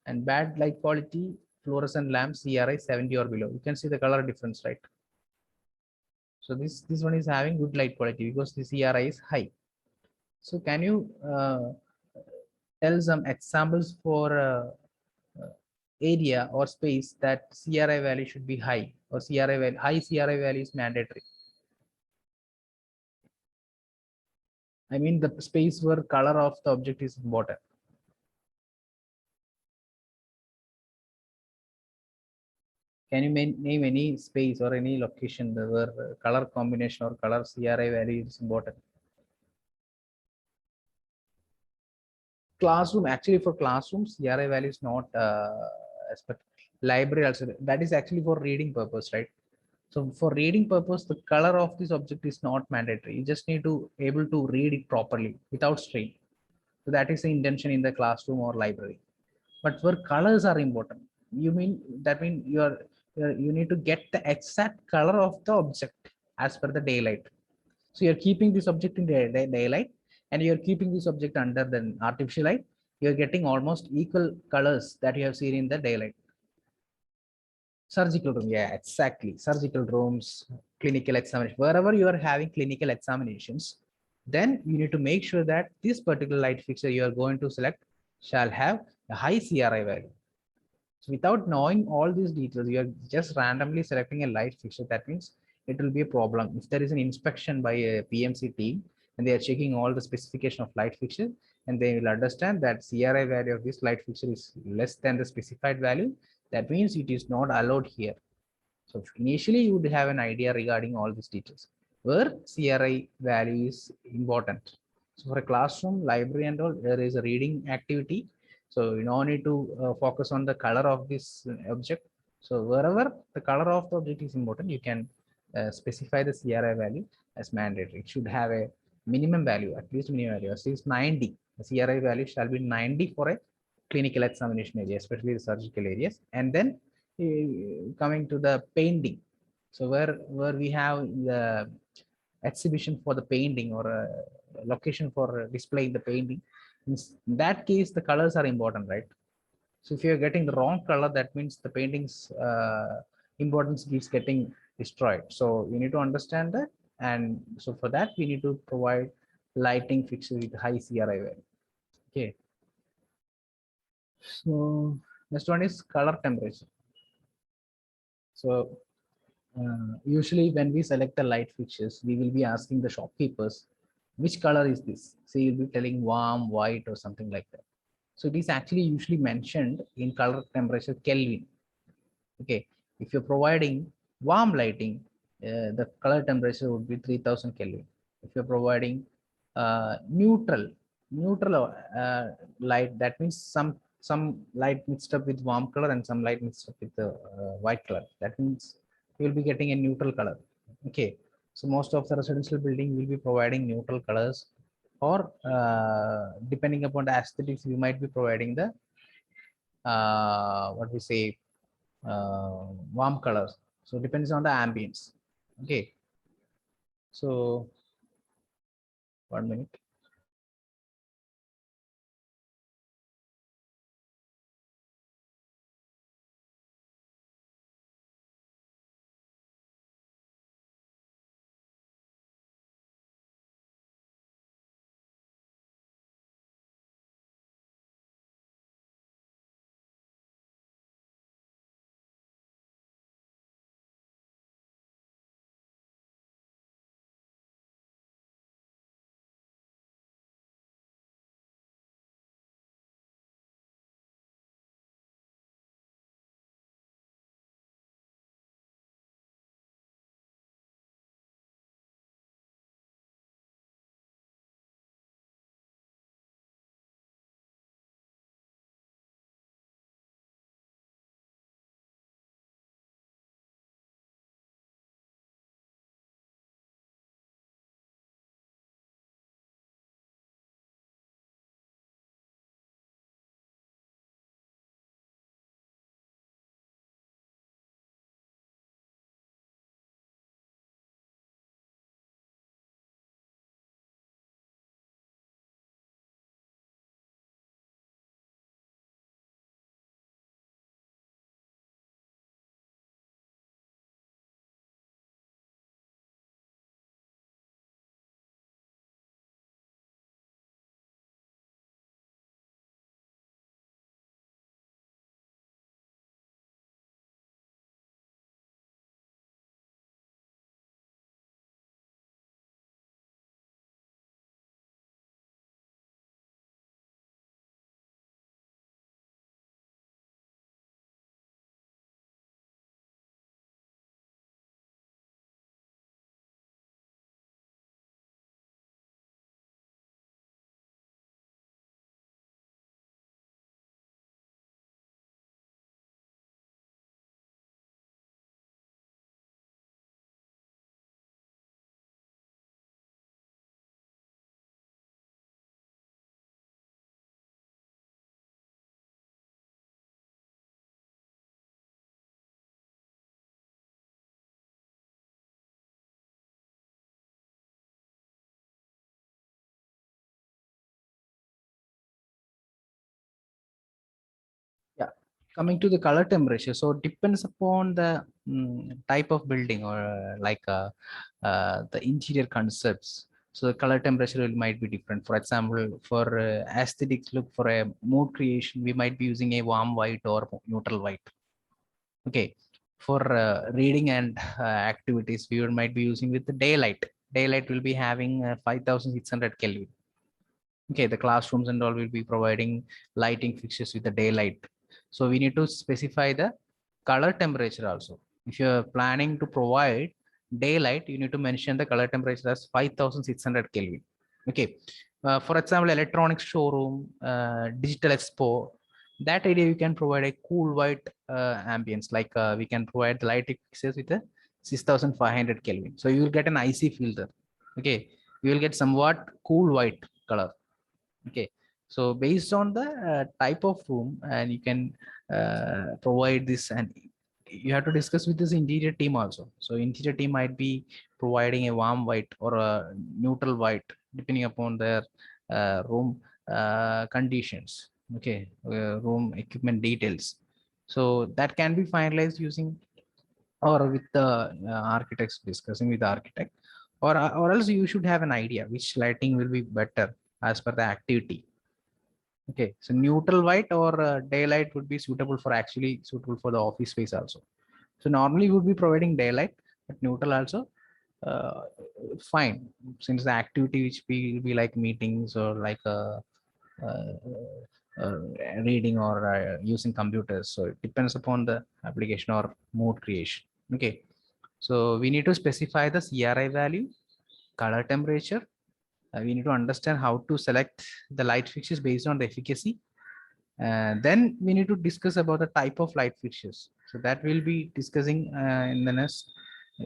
and bad light quality fluorescent lamp CRI 70 or below. You can see the color difference, right? So this one is having good light quality because the CRI is high. So can you tell some examples for area or space that CRI value should be high, or CRI value, high CRI value is mandatory? I mean the space where color of the object is important. Can you name any space or any location where color combination or color CRI value is important? Classroom, actually for classrooms, CRI value is not expected. Library also, that is actually for reading purpose, right? So for reading purpose, the color of this object is not mandatory. You just need to able to read it properly without strain. So that is the intention in the classroom or library. But where colors are important, you mean that mean you need to get the exact color of the object as per the daylight. So you're keeping this object in the daylight, and you're keeping this object under the artificial light. You're getting almost equal colors that you have seen in the daylight. Surgical room, yeah, exactly. Surgical rooms, clinical examination, wherever you are having clinical examinations, then you need to make sure that this particular light fixture you are going to select shall have a high CRI value. So without knowing all these details, you are just randomly selecting a light fixture. That means it will be a problem. If there is an inspection by a PMC team and they are checking all the specification of light fixture, and they will understand that CRI value of this light fixture is less than the specified value, that means it is not allowed here. So initially you would have an idea regarding all these details where CRI value is important. So for a classroom, library and all, there is a reading activity. So you don't need to focus on the color of this object. So wherever the color of the object is important, you can specify the CRI value as mandatory. It should have a minimum value, at least minimum value, at least 90. The CRI value shall be 90 for a clinical examination area, especially the surgical areas. And then coming to the painting, so where we have the exhibition for the painting, or a location for displaying the painting, in that case the colors are important, right? So if you're getting the wrong color, that means the painting's importance is getting destroyed. So you need to understand that, and so for that we need to provide lighting fixture with high CRI value. Okay, so next one is color temperature. So usually when we select the light fixtures, we will be asking the shopkeepers, which color is this? So you'll be telling warm, white, or something like that. So it is actually usually mentioned in color temperature Kelvin. Okay, if you're providing warm lighting, the color temperature would be 3000 Kelvin. If you're providing neutral light, that means some light mixed up with warm color and some light mixed up with the white color. That means you will be getting a neutral color. Okay, so most of the residential building will be providing neutral colors, or depending upon the aesthetics, you might be providing the what we say warm colors. So depends on the ambience. Okay, so 1 minute. Coming to the color temperature, so it depends upon the type of building or the interior concepts. So the color temperature might be different. For example, for aesthetics look, for a mood creation, we might be using a warm white or neutral white. Okay, for reading and activities, we might be using with the daylight. Daylight will be having 5600 Kelvin. Okay, the classrooms and all will be providing lighting fixtures with the daylight. So we need to specify the color temperature also. If you're planning to provide daylight, you need to mention the color temperature as 5600 Kelvin. Okay. For example, electronics showroom, digital expo, that area you can provide a cool white ambience. Like we can provide the lighting fixtures with a 6500 Kelvin. So you will get an icy filter. Okay. You will get somewhat cool white color. Okay, so based on the type of room, and you can provide this, and you have to discuss with this interior team also. So interior team might be providing a warm white or a neutral white depending upon their room conditions. Okay, room equipment details. So that can be finalized using or with the architects, discussing with the architect, or else you should have an idea which lighting will be better as per the activity. Okay, so neutral white or daylight would be suitable for, actually suitable for the office space also. So normally we would be providing daylight, but neutral also uh, fine, since the activity which will be like meetings or like uh, uh, reading or using computers. So it depends upon the application or mode creation. Okay, so we need to specify the CRI value, color temperature. We need to understand how to select the light fixtures based on the efficacy. Then we need to discuss about the type of light fixtures. So that we'll be discussing in the next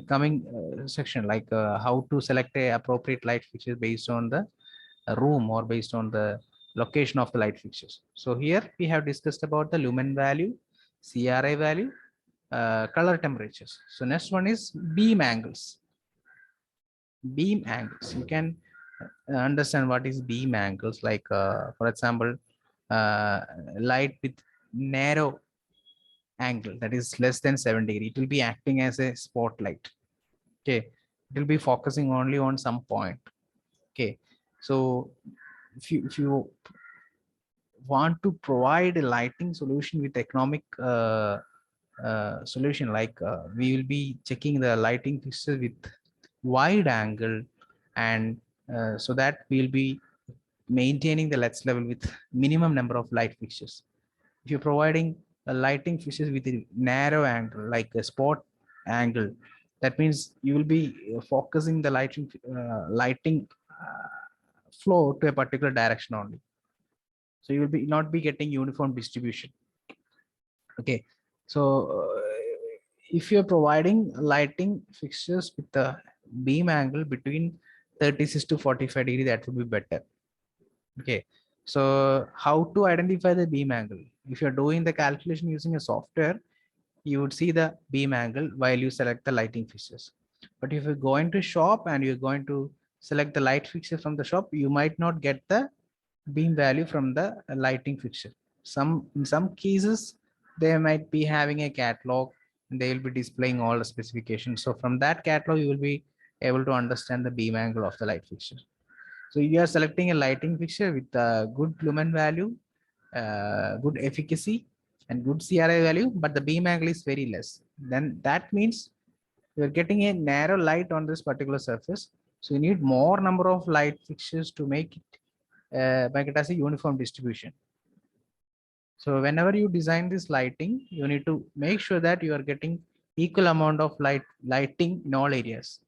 coming section, like how to select a appropriate light fixture based on the room or based on the location of the light fixtures. So here we have discussed about the lumen value, CRI value, color temperatures. So next one is beam angles. Beam angles, you can understand what is beam angles, like for example, uh, light with narrow angle, that is less than 7 degree, it will be acting as a spotlight. Okay, it will be focusing only on some point. Okay, so if you want to provide a lighting solution with economic solution, like we will be checking the lighting fixture with wide angle, and so that we'll be maintaining the LUTs level with minimum number of light fixtures. If you're providing a lighting fixtures with a narrow angle, like a spot angle, that means you will be focusing the lighting flow to a particular direction only. So you will be not be getting uniform distribution. Okay, so if you're providing lighting fixtures with the beam angle between 36 to 45 degree, that would be better. Okay, so how to identify the beam angle? If you're doing the calculation using a software, you would see the beam angle while you select the lighting fixtures. But if you're going to shop and you're going to select the light fixture from the shop, you might not get the beam value from the lighting fixture. In some cases, they might be having a catalog and they will be displaying all the specifications. So from that catalog, you will be able to understand the beam angle of the light fixture. So you are selecting a lighting fixture with a good lumen value, good efficacy, and good CRI value, but the beam angle is very less. Then that means you're getting a narrow light on this particular surface. So you need more number of light fixtures to make it as a uniform distribution. So whenever you design this lighting, you need to make sure that you are getting equal amount of lighting in all areas.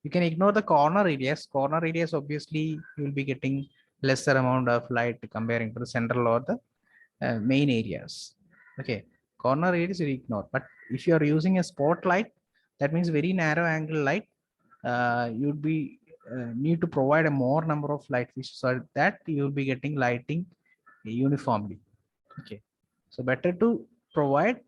You can ignore the corner areas. Corner areas, obviously, you will be getting lesser amount of light comparing to the central or the main areas. Okay, corner areas you ignore. But if you are using a spotlight, that means very narrow angle light. You'd be need to provide a more number of light fixtures so that you'll be getting lighting uniformly. Okay, so better to provide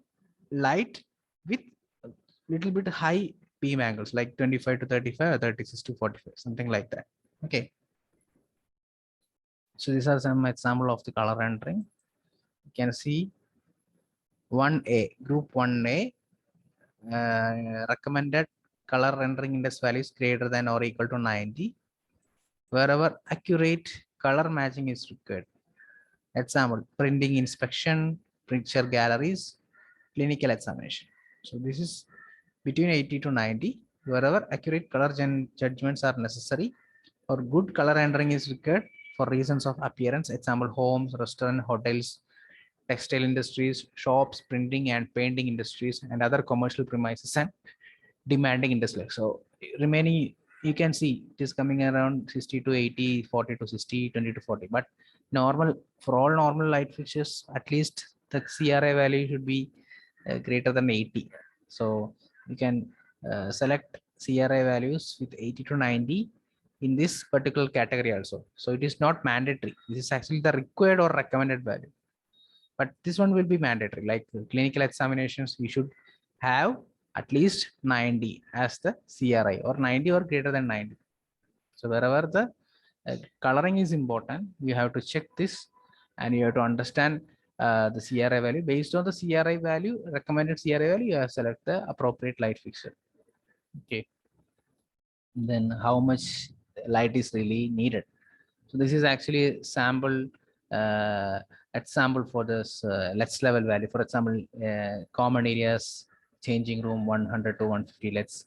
light with a little bit high beam angles, like 25 to 35 or 36 to 45, something like that. Okay, so these are some example of the color rendering. You can see 1A, group 1A, recommended color rendering index value is greater than or equal to 90, wherever accurate color matching is required. Example, printing inspection, picture galleries, clinical examination. So this is between 80 to 90, wherever accurate color judgments are necessary or good color rendering is required for reasons of appearance. Example, homes, restaurant, hotels, textile industries, shops, printing and painting industries, and other commercial premises and demanding industries. So remaining, you can see it is coming around 60 to 80, 40 to 60, 20 to 40. But normal, for all normal light fixtures, at least the CRI value should be greater than 80. So you can select CRI values with 80 to 90 in this particular category also. So it is not mandatory. This is actually the required or recommended value. But this one will be mandatory. Like clinical examinations, we should have at least 90 as the CRI, or 90 or greater than 90. So wherever the coloring is important, you have to check this, and you have to understand the CRI value. Based on the CRI value, recommended CRI value, you have select the appropriate light fixture. Okay. Then how much light is really needed? So this is actually a sample, example for this LUTs level value. For example, common areas, changing room 100 to 150 LUTs,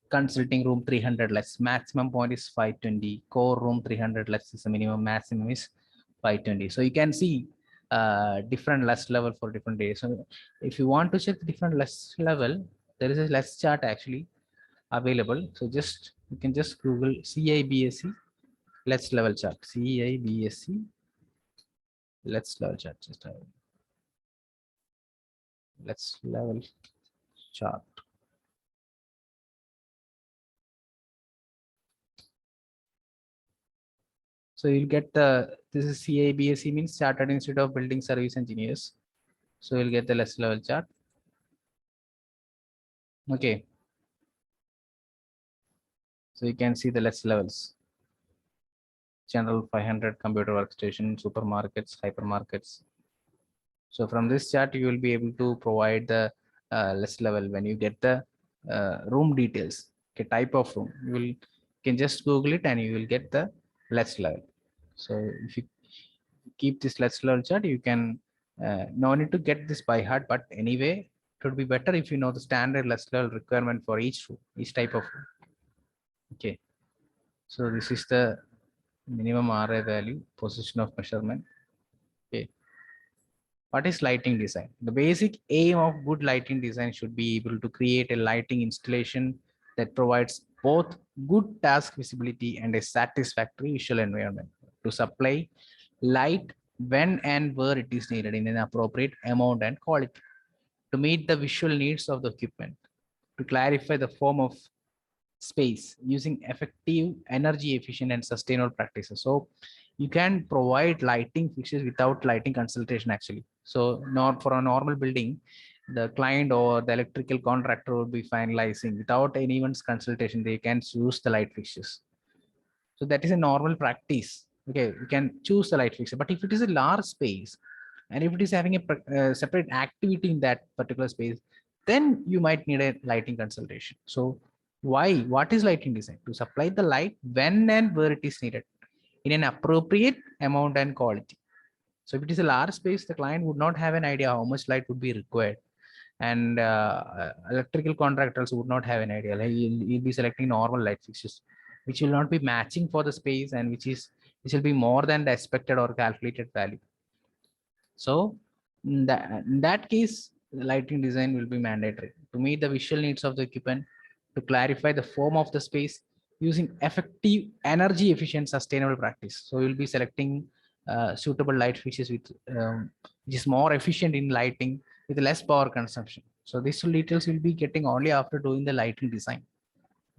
consulting room 300 LUTs, maximum point is 520, core room 300 LUTs is the minimum, maximum is 520. So you can see different LUTs level for different days. So if you want to check the different LUTs level, there is a LUTs chart actually available. So just you can just Google CIBSE LUTs level chart, CIBSE LUTs level chart. Just LUTs level chart. So you'll get the, this is CIBSE, means Chartered Institute of Building Service Engineers. So you'll get the LUTs level chart. Okay. So you can see the LUTs levels. General 500, computer workstation, supermarkets, hypermarkets. So from this chart, you will be able to provide the LUTs level when you get the room details, okay, type of room. You can just Google it and you will get the LUTs level. So if you keep this LUTs level chart, you can no need to get this by heart, but anyway, it would be better if you know the standard LUTs level requirement for each room, each type of room. Okay. So this is the minimum RA value, position of measurement. Okay. What is lighting design? The basic aim of good lighting design should be able to create a lighting installation that provides both good task visibility and a satisfactory visual environment to supply light when and where it is needed in an appropriate amount and quality, to meet the visual needs of the equipment, to clarify the form of space using effective, energy efficient and sustainable practices. So you can provide lighting fixtures without lighting consultation actually. So not for a normal building, the client or the electrical contractor will be finalizing without anyone's consultation, they can choose the light fixtures. So that is a normal practice. Okay, you can choose the light fixture, but if it is a large space and if it is having a separate activity in that particular space, then you might need a lighting consultation. So why? What is lighting design? To supply the light when and where it is needed in an appropriate amount and quality. So if it is a large space, the client would not have an idea how much light would be required, and electrical contractors would not have an idea. Like you'll be selecting normal light fixtures which will not be matching for the space, and which will be more than the expected or calculated value. So in that case, the lighting design will be mandatory to meet the visual needs of the equipment, to clarify the form of the space using effective, energy efficient, sustainable practice. So you'll be selecting suitable light fixtures with which is more efficient in lighting with less power consumption. So these details will be getting only after doing the lighting design.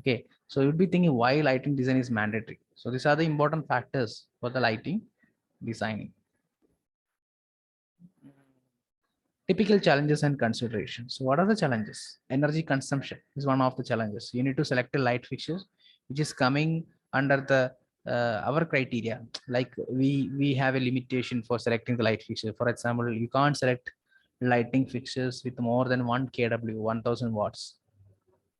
Okay, so you'll be thinking why lighting design is mandatory. So these are the important factors for the lighting designing. Typical challenges and considerations. So what are the challenges? Energy consumption is one of the challenges. You need to select a light fixture which is coming under the our criteria. Like we have a limitation for selecting the light fixture. For example, you can't select lighting fixtures with more than 1 kW, 1000 watts.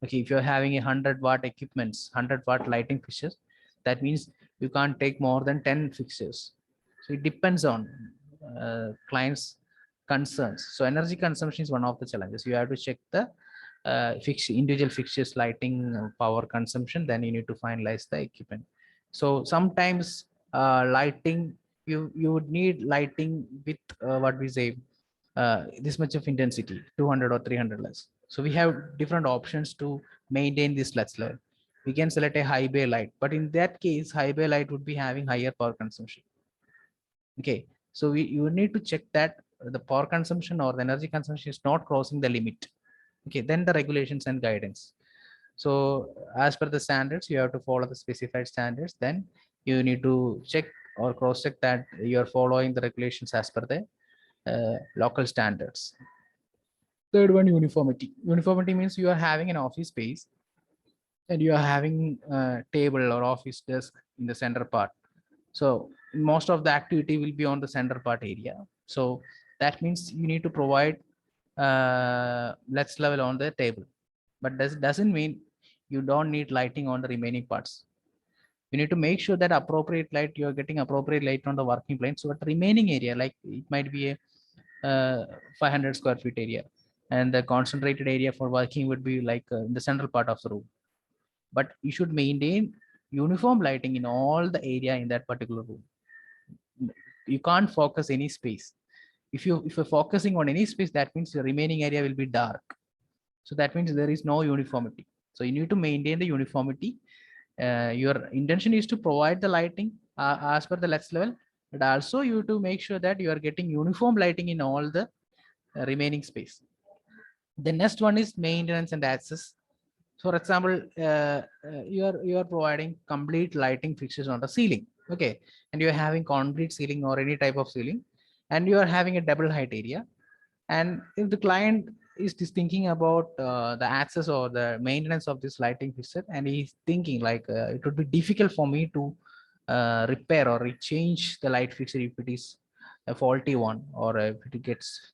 Okay, if you're having a 100-watt equipments, 100-watt lighting fixtures, that means you can't take more than 10 fixtures. So it depends on clients' concerns. So energy consumption is one of the challenges. You have to check the individual fixtures lighting power consumption, then you need to finalize the equipment. So sometimes lighting, you would need lighting with what we say, this much of intensity, 200 or 300 less. So we have different options to maintain this lux level. We can select a high bay light, but in that case, high bay light would be having higher power consumption. Okay, so you need to check that the power consumption or the energy consumption is not crossing the limit. Okay, then the regulations and guidance. So as per the standards, you have to follow the specified standards. Then you need to check or cross check that you are following the regulations as per the local standards. Third one, uniformity. Uniformity means you are having an office space and you are having a table or office desk in the center part. So most of the activity will be on the center part area. So that means you need to provide let's level on the table, but doesn't mean you don't need lighting on the remaining parts. You need to make sure that appropriate light, you're getting appropriate light on the working plane. So the remaining area, like it might be a 500 square feet area, and the concentrated area for working would be like in the central part of the room. But you should maintain uniform lighting in all the area in that particular room. You can't focus any space. If you're focusing on any space, that means the remaining area will be dark. So that means there is no uniformity. So you need to maintain the uniformity. Your intention is to provide the lighting as per the lux level, but also you to make sure that you are getting uniform lighting in all the remaining space. The next one is maintenance and access. For example, you are providing complete lighting fixtures on the ceiling. Okay, and you are having concrete ceiling or any type of ceiling, and you are having a double height area. And if the client is just thinking about the access or the maintenance of this lighting fixture, and he's thinking like it would be difficult for me to repair or change the light fixture if it is a faulty one, or if it gets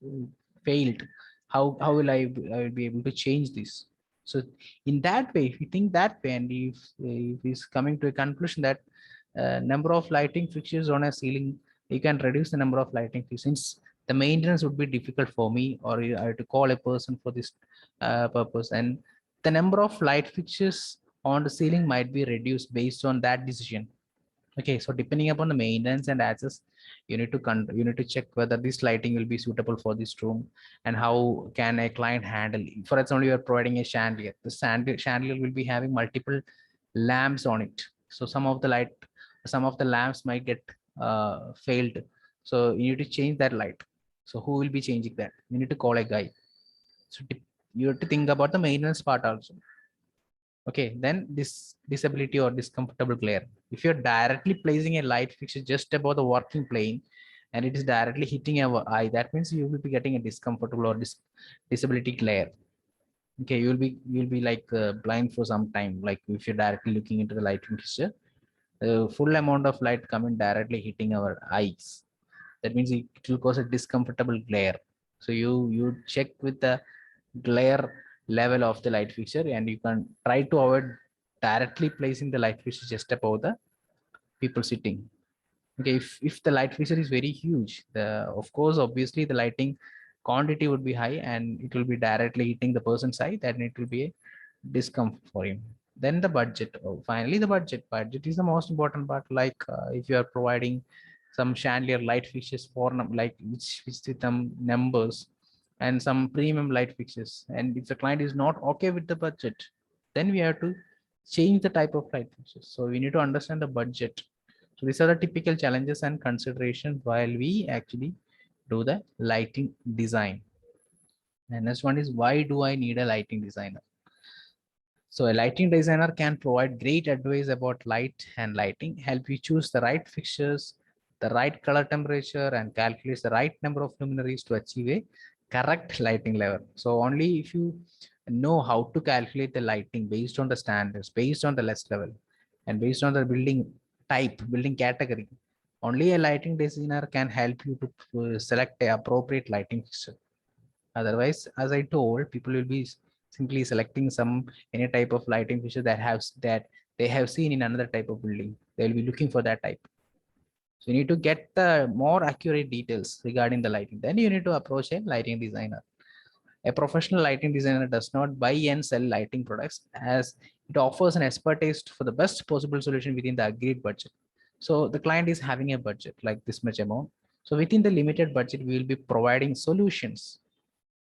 failed, how will I will be able to change this? So in that way, if you think that way, and if he's coming to a conclusion that number of lighting fixtures on a ceiling, you can reduce the number of lighting fixtures, since the maintenance would be difficult for me, or I have to call a person for this purpose, and the number of light fixtures on the ceiling might be reduced based on that decision. Okay, so depending upon the maintenance and access, you need to check whether this lighting will be suitable for this room, and how can a client handle. For example, you are providing a chandelier. The chandelier will be having multiple lamps on it. So some of the lamps might get failed. So you need to change that light. So who will be changing that? You need to call a guy. So you have to think about the maintenance part also. Okay, then this disability or discomfortable glare. If you're directly placing a light fixture just above the working plane and it is directly hitting our eye, that means you will be getting a discomfortable or disability glare. Okay, you'll be like blind for some time. Like if you're directly looking into the lighting fixture, the full amount of light coming directly hitting our eyes. That means it will cause a discomfortable glare. So you check with the glare level of the light fixture, and you can try to avoid directly placing the light fixture just above the people sitting. Okay, if the light fixture is very huge, of course obviously the lighting quantity would be high and it will be directly hitting the person's eye, then it will be a discomfort for him. Then the budget. Finally, the budget is the most important part. Like if you are providing some chandelier light fixtures for like which with some numbers and some premium light fixtures, and if the client is not okay with the budget, then we have to change the type of light fixtures. So we need to understand the budget. So these are the typical challenges and considerations while we actually do the lighting design. And next one is, why do I need a lighting designer? So a lighting designer can provide great advice about light and lighting, help you choose the right fixtures, the right color temperature, and calculate the right number of luminaries to achieve a correct lighting level. So only if you know how to calculate the lighting based on the standards, based on the less level, and based on the building type, building category, only a lighting designer can help you to select a appropriate lighting fixture. Otherwise, as I told, people will be simply selecting any type of lighting fixture that they have seen in another type of building. They'll be looking for that type. So you need to get the more accurate details regarding the lighting. Then you need to approach a lighting designer. A professional lighting designer does not buy and sell lighting products, as it offers an expertise for the best possible solution within the agreed budget. So the client is having a budget like this much amount. So within the limited budget, we will be providing solutions.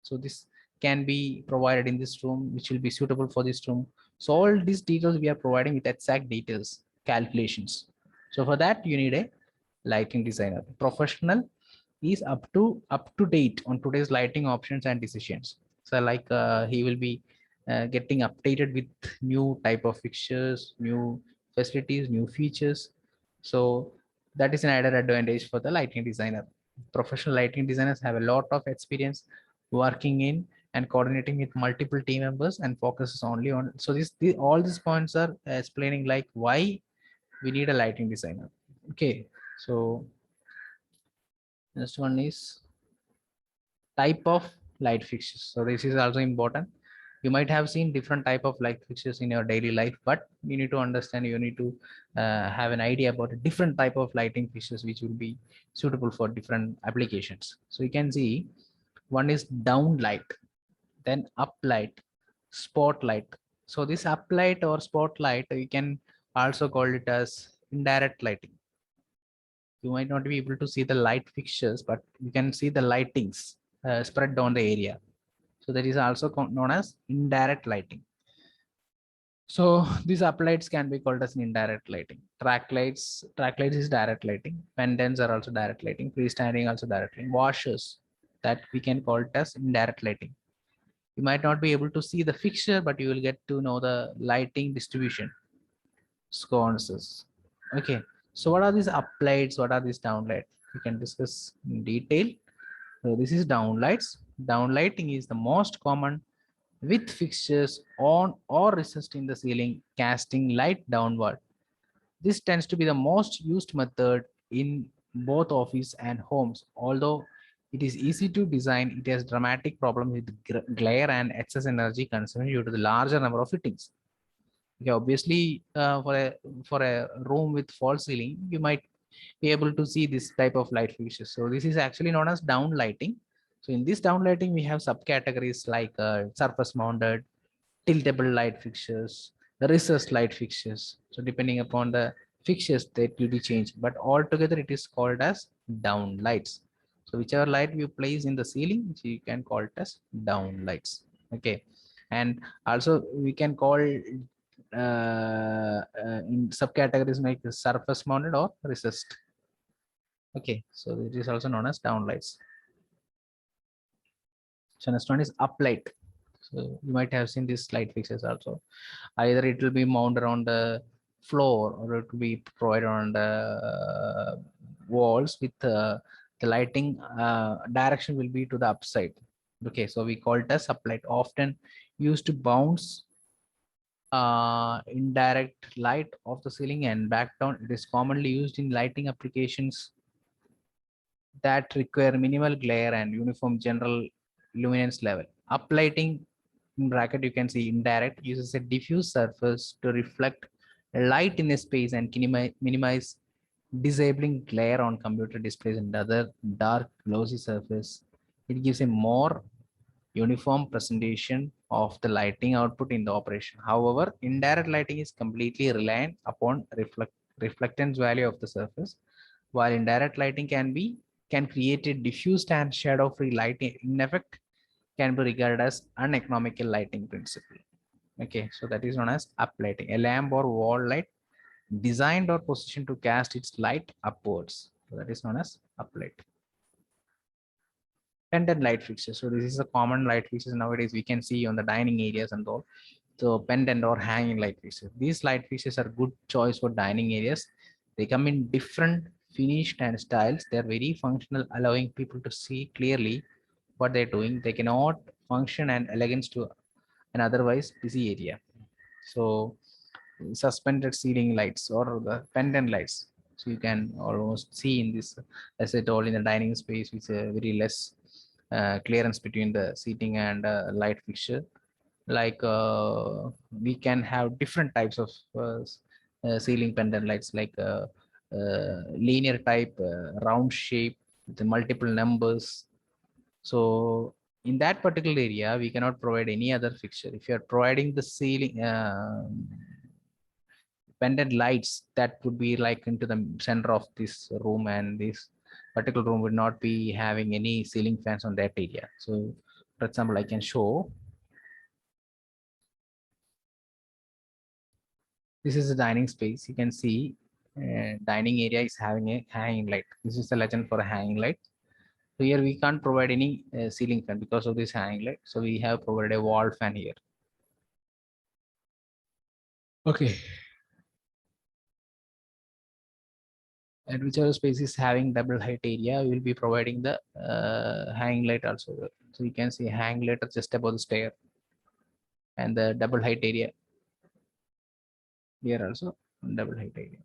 So this can be provided in this room, which will be suitable for this room. So all these details we are providing with exact details, calculations. So for that, you need a lighting designer. Professional is up to date on today's lighting options and decisions. So like he will be getting updated with new type of fixtures, new facilities, new features. So that is an added advantage for the lighting designer. Professional lighting designers have a lot of experience working in and coordinating with multiple team members and focuses only on. So all these points are explaining like why we need a lighting designer. Okay, so next one is type of light fixtures. So this is also important. You might have seen different type of light fixtures in your daily life, but you need to understand, you need to have an idea about a different type of lighting fixtures which will be suitable for different applications. So you can see one is down light, then up light, spotlight. So this up light or spotlight, you can also call it as indirect lighting. You might not be able to see the light fixtures, but you can see the lightings spread down the area. So that is also known as indirect lighting. So these uplights can be called as indirect lighting. Track lights is direct lighting. Pendants are also direct lighting. Freestanding also direct lighting. Washers, that we can call it as indirect lighting. You might not be able to see the fixture, but you will get to know the lighting distribution. Sconces. Okay. So what are these uplights? What are these downlights? We can discuss in detail. So this is downlights. Downlighting is the most common with fixtures on or recessed in the ceiling, casting light downward. This tends to be the most used method in both office and homes. Although it is easy to design, it has dramatic problems with glare and excess energy consumption due to the larger number of fittings. Okay, obviously, for a room with false ceiling, you might be able to see this type of light fixtures. So this is actually known as down lighting. So in this down lighting, we have subcategories like surface mounted, tiltable light fixtures, recessed light fixtures. So depending upon the fixtures, that will be changed. But altogether, it is called as down lights. So whichever light you place in the ceiling, you can call it as down lights. Okay, and also we can call in subcategories like the surface mounted or recessed. Okay, so it is also known as downlights. So next one is uplight. So you might have seen these light fixtures also. Either it will be mounted on the floor or it will be provided on the walls with the lighting direction will be to the upside. Okay, so we call it as uplight, often used to bounce indirect light of the ceiling and back down. It is commonly used in lighting applications that require minimal glare and uniform general luminance level. Uplighting, in bracket you can see indirect, uses a diffuse surface to reflect light in a space and can minimize disabling glare on computer displays and other dark glossy surface. It gives a more uniform presentation of the lighting output in the operation. However, indirect lighting is completely reliant upon reflectance value of the surface, while indirect lighting can create a diffused and shadow-free lighting. In effect, can be regarded as uneconomical lighting principle. Okay, so that is known as uplighting, a lamp or wall light designed or positioned to cast its light upwards. So that is known as uplight. Pendant light fixtures. So this is a common light fixtures nowadays we can see on the dining areas and all. So pendant or hanging light fixtures. These light fixtures are good choice for dining areas. They come in different finished and styles. They are very functional, allowing people to see clearly what they're doing. They cannot function and elegance to an otherwise busy area. So suspended ceiling lights or the pendant lights. So you can almost see in this, as I told, in the dining space, which is very less clearance between the seating and light fixture. Like we can have different types of ceiling pendant lights, like linear type, round shape with multiple numbers. So in that particular area, we cannot provide any other fixture. If you are providing the ceiling pendant lights, that would be like into the center of this room, and this particular room would not be having any ceiling fans on that area. So for example, I can show. This is a dining space. You can see dining area is having a hanging light. This is the legend for a hanging light. So here we can't provide any ceiling fan because of this hanging light. So we have provided a wall fan here. Okay. And whichever space is having double height area, we will be providing the hanging light also. So you can see hanging light just above the stair, and the double height area here also, double height area.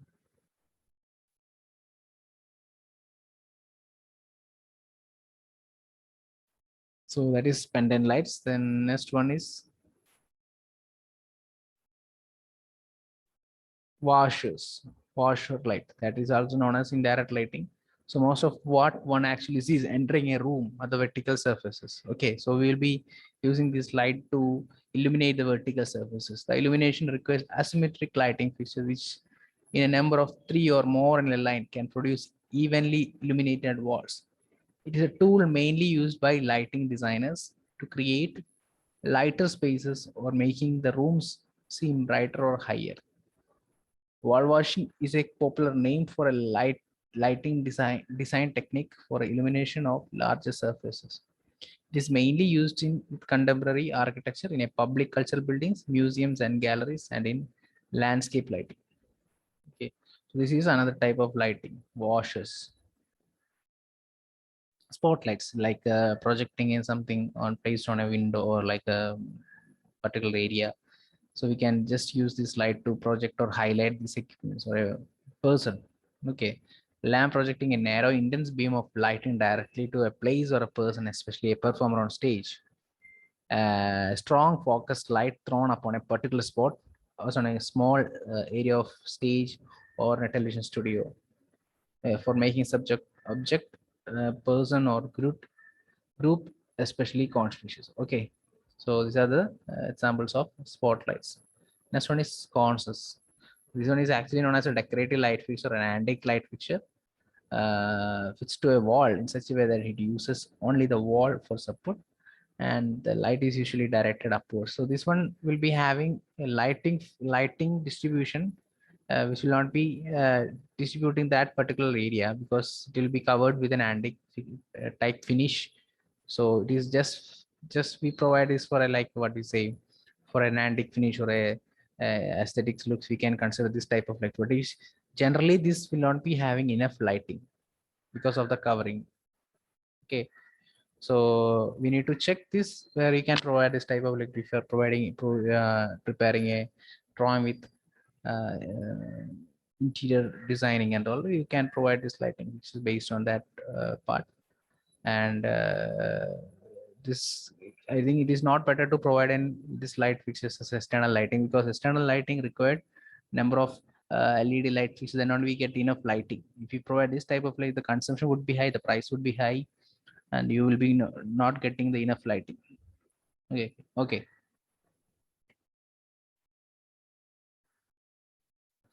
So that is pendant lights. Then next one is washer light. That is also known as indirect lighting. So most of what one actually sees entering a room are the vertical surfaces. Okay, so we will be using this light to illuminate the vertical surfaces. The illumination requires asymmetric lighting fixtures, which in a number of 3 or more in a line can produce evenly illuminated walls. It is a tool mainly used by lighting designers to create lighter spaces or making the rooms seem brighter or higher. Wall washing is a popular name for a lighting design technique for illumination of larger surfaces. It is mainly used in contemporary architecture in a public cultural buildings, museums and galleries, and in landscape lighting. Okay, so this is another type of lighting, washers. Spotlights, like projecting in something on placed on a window or like a particular area. So we can just use this light to project or highlight this equipment or a person. Okay, lamp projecting a narrow intense beam of lighting directly to a place or a person, especially a performer on stage. Strong focused light thrown upon a particular spot, also on a small area of stage or a television studio, for making subject object, person or group especially conspicuous. Okay, so these are the examples of spotlights. Next one is sconces. This one is actually known as a decorative light fixture, an antique light fixture fixed to a wall in such a way that it uses only the wall for support, and the light is usually directed upwards. So this one will be having a lighting distribution, which will not be distributing that particular area because it will be covered with an antique type finish. So it is just we provide this for a, like what we say, for an antique finish or a aesthetics looks, we can consider this type of light. But is generally this will not be having enough lighting because of the covering. Okay, so we need to check this where you can provide this type of, like if you're preparing a drawing with interior designing and all, you can provide this lighting which is based on that part. And this, I think it is not better to provide in this light fixtures as external lighting, because external lighting required number of LED light fixtures, then only we get enough lighting. If you provide this type of light, the consumption would be high, the price would be high, and you will be not getting the enough lighting. Okay,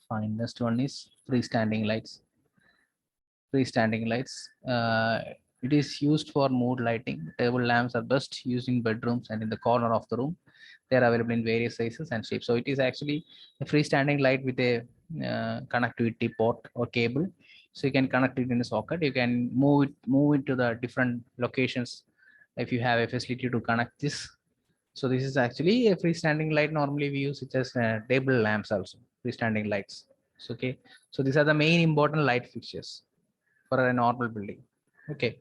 fine. Next one is freestanding lights. Freestanding lights, it is used for mood lighting. Table lamps are best used in bedrooms and in the corner of the room. They are available in various sizes and shapes. So it is actually a freestanding light with a connectivity port or cable. So you can connect it in a socket. You can move it to the different locations if you have a facility to connect this. So this is actually a freestanding light. Normally we use it as table lamps also, freestanding lights. So, okay, so these are the main important light fixtures for a normal building. Okay,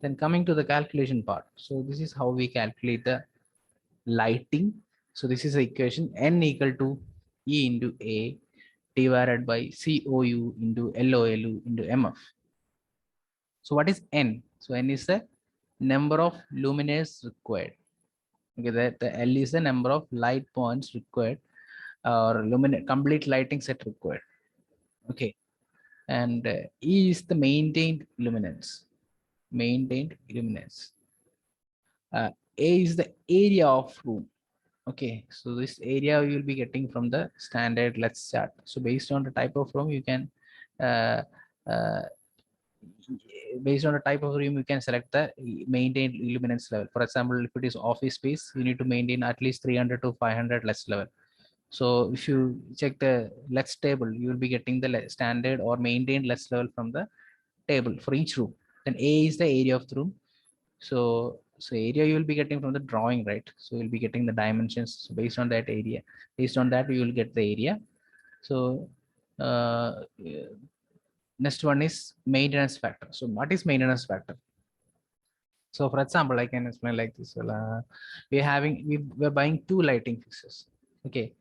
then coming to the calculation part. So this is how we calculate the lighting. So this is the equation: N equal to E into A divided by COU into LOLU into MF. So what is N? So N is the number of luminaires required. Okay, that the L is the number of light points required or complete lighting set required. Okay, and E is the maintained luminance. Maintained luminance. A is the area of room. Okay, so this area you will be getting from the standard LUTs chart. So based on the type of room, you can uh, uh, based on the type of room, you can select the maintained luminance level. For example, if it is office space, you need to maintain at least 300 to 500 LUTs level. So if you check the LUTs table, you will be getting the standard or maintained LUTs level from the table for each room. Then A is the area of the room. So area you will be getting from the drawing, right? So you'll be getting the dimensions. So based on that area, based on that you will get the area. So next one is maintenance factor. So what is maintenance factor? So for example, I can explain like this. Well, we're buying two lighting fixtures. Okay,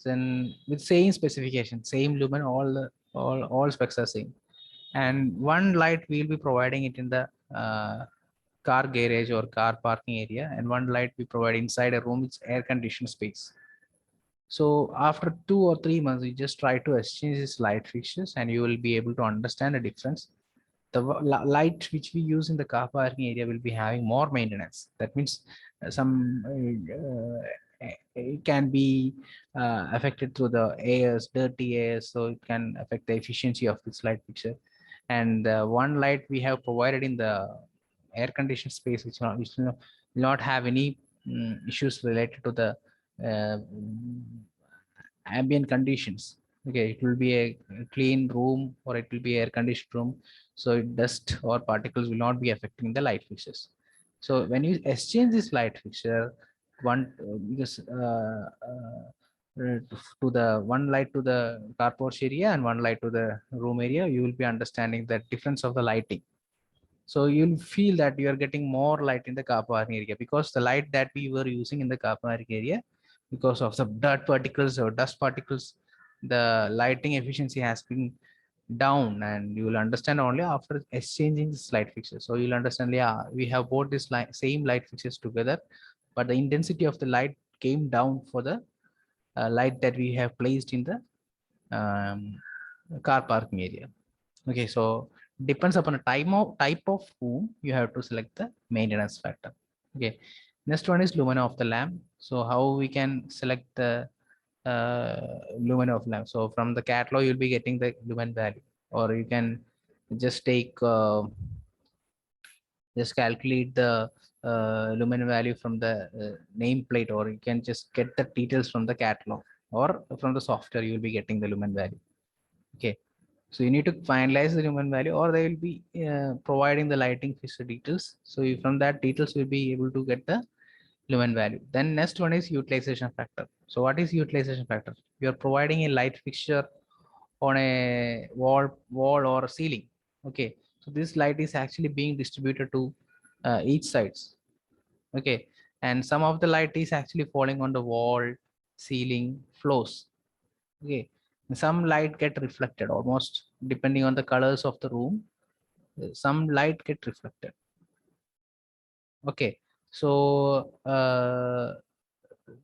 then with same specification, same lumen, all specs are same. And one light we'll be providing it in the car garage or car parking area, and one light we provide inside a room, it's air conditioned space. So after 2 or 3 months, you just try to exchange these light fixtures and you will be able to understand the difference. The light which we use in the car parking area will be having more maintenance. That means some it can be affected through the airs, dirty air, so it can affect the efficiency of this light fixture. And one light we have provided in the air conditioned space, which will not have any issues related to the uh, ambient conditions. Okay, it will be a clean room or it will be air conditioned room, so dust or particles will not be affecting the light fixtures. So when you exchange this light fixture, one because to the one light to the carport area and one light to the room area, you will be understanding the difference of the lighting. So you'll feel that you are getting more light in the car parking area, because the light that we were using in the car parking area, because of the dirt particles or dust particles, the lighting efficiency has been down, and you will understand only after exchanging this light fixture. So you'll understand, yeah, we have both this same light fixtures together, but the intensity of the light came down for the light that we have placed in the car parking area. Okay, so depends upon a type of room, you have to select the maintenance factor. Okay, next one is lumina of the lamp. So how we can select the lumina of lamp? So from the catalog, you'll be getting the lumen value, or you can just take just calculate the lumen value from the nameplate, or you can just get the details from the catalog, or from the software you will be getting the lumen value. Okay, so you need to finalize the lumen value, or they will be providing the lighting fixture details. So from that details, you'll be able to get the lumen value. Then next one is utilization factor. So what is utilization factor? You are providing a light fixture on a wall or a ceiling. Okay, so this light is actually being distributed to each sides. Okay, and some of the light is actually falling on the wall, ceiling, floors. Okay, some light get reflected, almost depending on the colors of the room, some light get reflected. Okay, so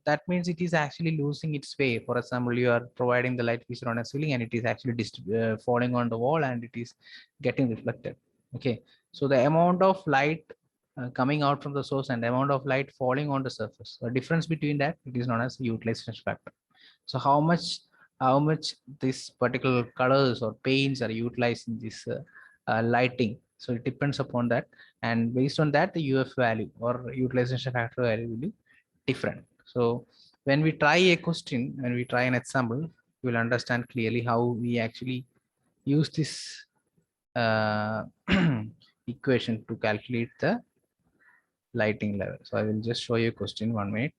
that means it is actually losing its way. For example, you are providing the light fixture on a ceiling and it is actually falling on the wall and it is getting reflected. Okay, so the amount of light coming out from the source and the amount of light falling on the surface, the difference between that, it is known as utilization factor. So how much this particular colors or paints are utilized in this lighting, so it depends upon that, and based on that the UF value or utilization factor value will be different. So when we try a question, when we try an example, you will understand clearly how we actually use this uh, equation to calculate the lighting level. So I will just show you a question, 1 minute.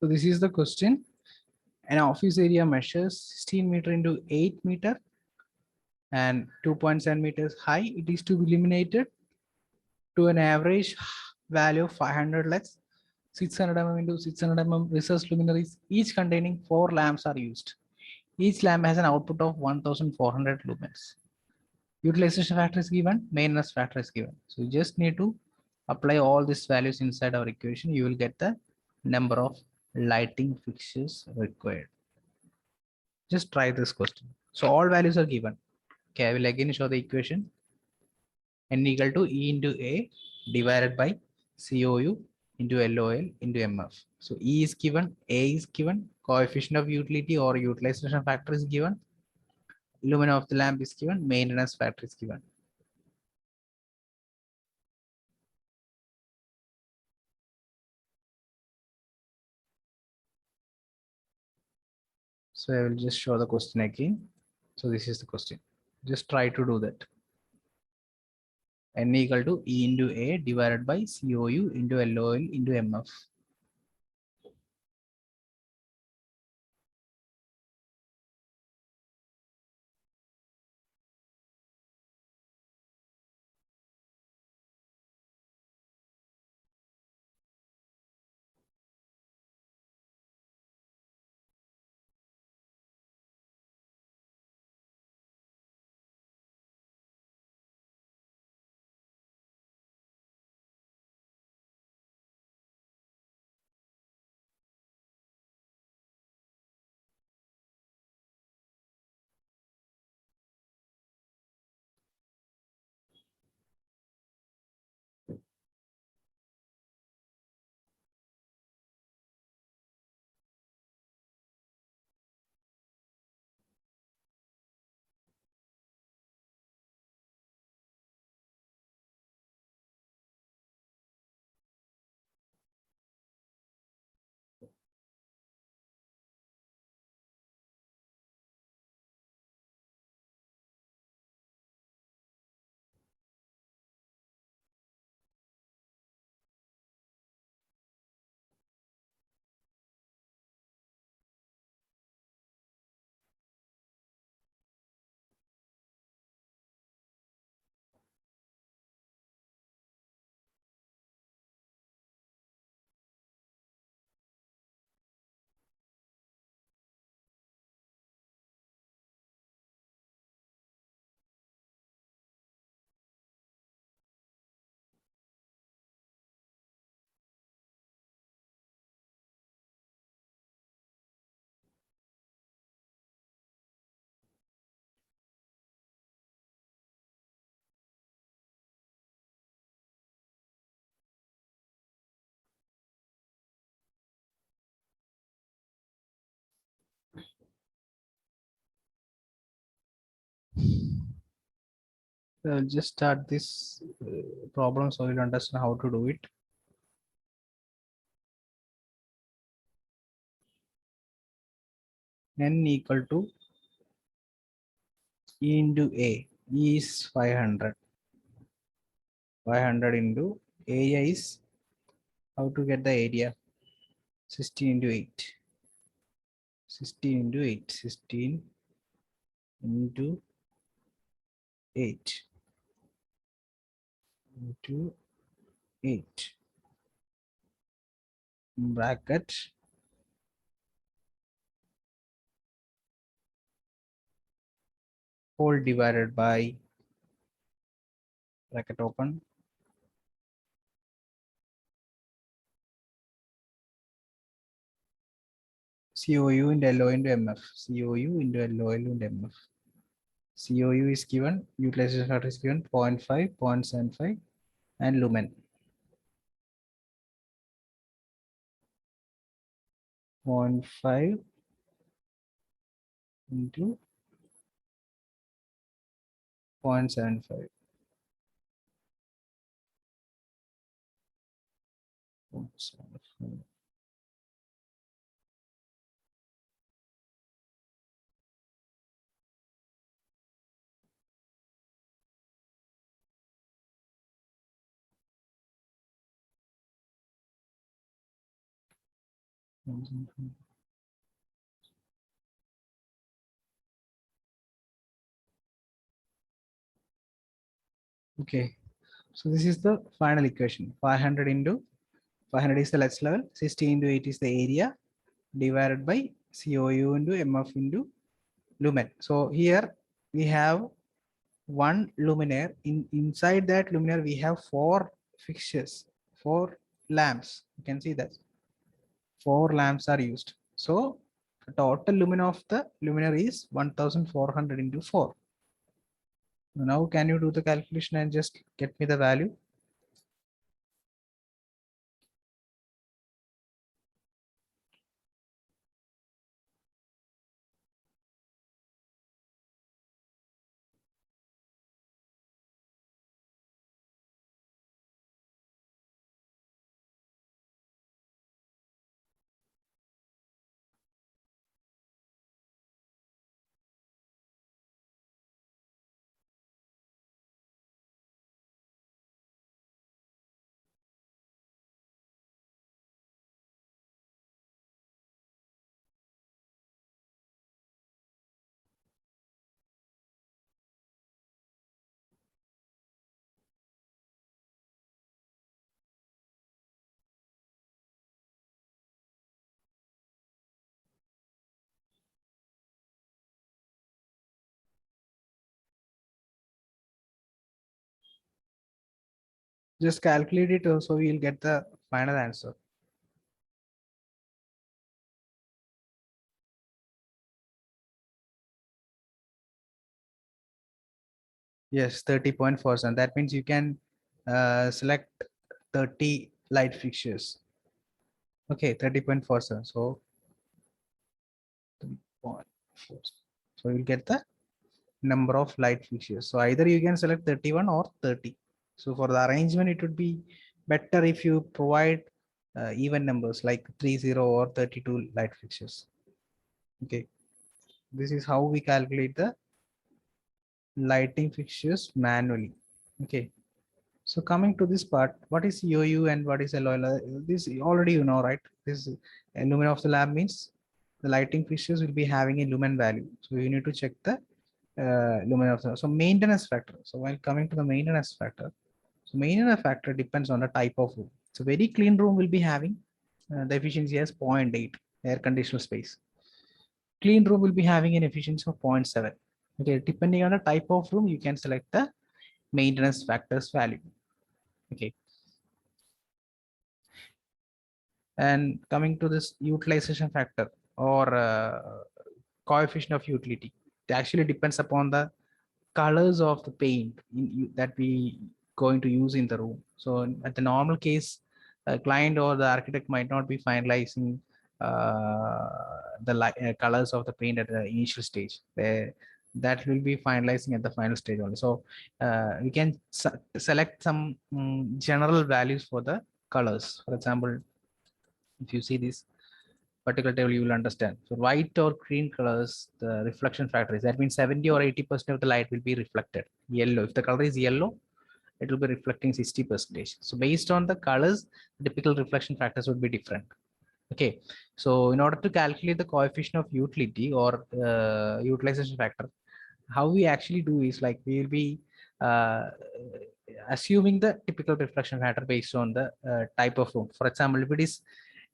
So this is the question. An office area measures 16 meter into 8 meter and 2.7 meters high. It is to be illuminated to an average value of 500 lux. 600 mm into 600 mm recessed luminaries, each containing 4 lamps are used. Each lamp has an output of 1400 lumens. Utilization factor is given, maintenance factor is given. So you just need to apply all these values inside our equation. You will get the number of lighting fixtures required. Just try this question. So all values are given. Okay, I will again show the equation. N equal to E into A divided by COU into LOL into MF. So E is given, A is given, coefficient of utility or utilization factor is given, lumen of the lamp is given, maintenance factor is given. So I will just show the question again. So this is the question. Just try to do that. N equal to E into A divided by COU into LOL into MF. So I'll just start this problem so you'll understand how to do it. N equal to E into A. E is 500. 500 into area is, how to get the area? 16 into 8. 16 into 8. 16 into 8. Into 8. Bracket. Whole divided by, bracket open, COU into LO into MF. COU into LOL into MF. COU is given, utilization factor is given 0.5, 0.75, and lumen 0.5 into 0.75. 0.75. Okay, so this is the final equation. 500 into 500 is the let's level, 60 into 8 is the area, divided by COU into MF into lumen. So here we have one luminaire. Inside that luminaire we have four fixtures, four lamps. You can see that four lamps are used. So the total lumen of the luminaire is 1400 into 4. Now can you do the calculation and just get me the value? Just calculate it so we'll get the final answer. Yes, 30.4. That means you can select 30 light fixtures. Okay, 30.4. So 3.4. So you'll get the number of light fixtures. So either you can select 31 or 30. So for the arrangement, it would be better if you provide even numbers like 30 or 32 light fixtures. Okay, this is how we calculate the lighting fixtures manually. Okay, so coming to this part, what is COU and what is LOL? This already you know, right? This lumen of the lamp means the lighting fixtures will be having a lumen value. So you need to check the lumen of the, so maintenance factor. So while coming to the maintenance factor, so maintenance factor depends on the type of room. So very clean room will be having the efficiency as 0.8 air conditioner space. Clean room will be having an efficiency of 0.7. Okay, depending on the type of room, you can select the maintenance factors value. Okay, and coming to this utilization factor or coefficient of utility, it actually depends upon the colors of the paint that we going to use in the room. So at the normal case, a client or the architect might not be finalizing the colors of the paint at the initial stage. That will be finalizing at the final stage only. So we can select some general values for the colors. For example, if you see this particular table, you will understand. So white or green colors, the reflection factor is, that means 70 or 80% of the light will be reflected. Yellow, if the color is yellow, it will be reflecting 60%. So based on the colors, typical reflection factors would be different. Okay, so in order to calculate the coefficient of utility or utilization factor, how we actually do is like we will be uh, assuming the typical reflection factor based on the type of room. For example, if it is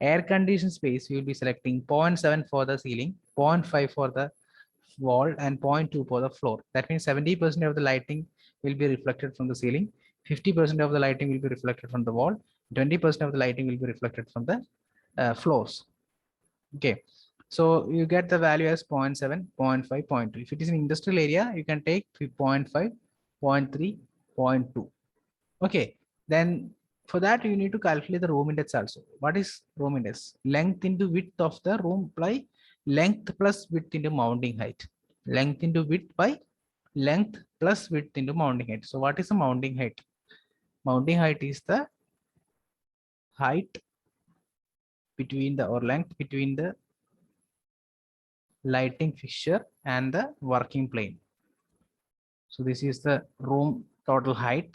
air conditioned space, we will be selecting 0.7 for the ceiling, 0.5 for the wall, and 0.2 for the floor. That means 70% of the lighting will be reflected from the ceiling, 50% of the lighting will be reflected from the wall, 20% of the lighting will be reflected from the floors. Okay, so you get the value as 0.7, 0.5, 0.2. If it is an industrial area, you can take 0.5, 0.3, 0.2. Okay, then for that you need to calculate the room index also. What is room index? Length into width of the room by length plus width into mounting height. Length into width by length plus width into mounting height. So what is the mounting height? Mounting height is the height between the or length between the lighting fixture and the working plane. So this is the room total height.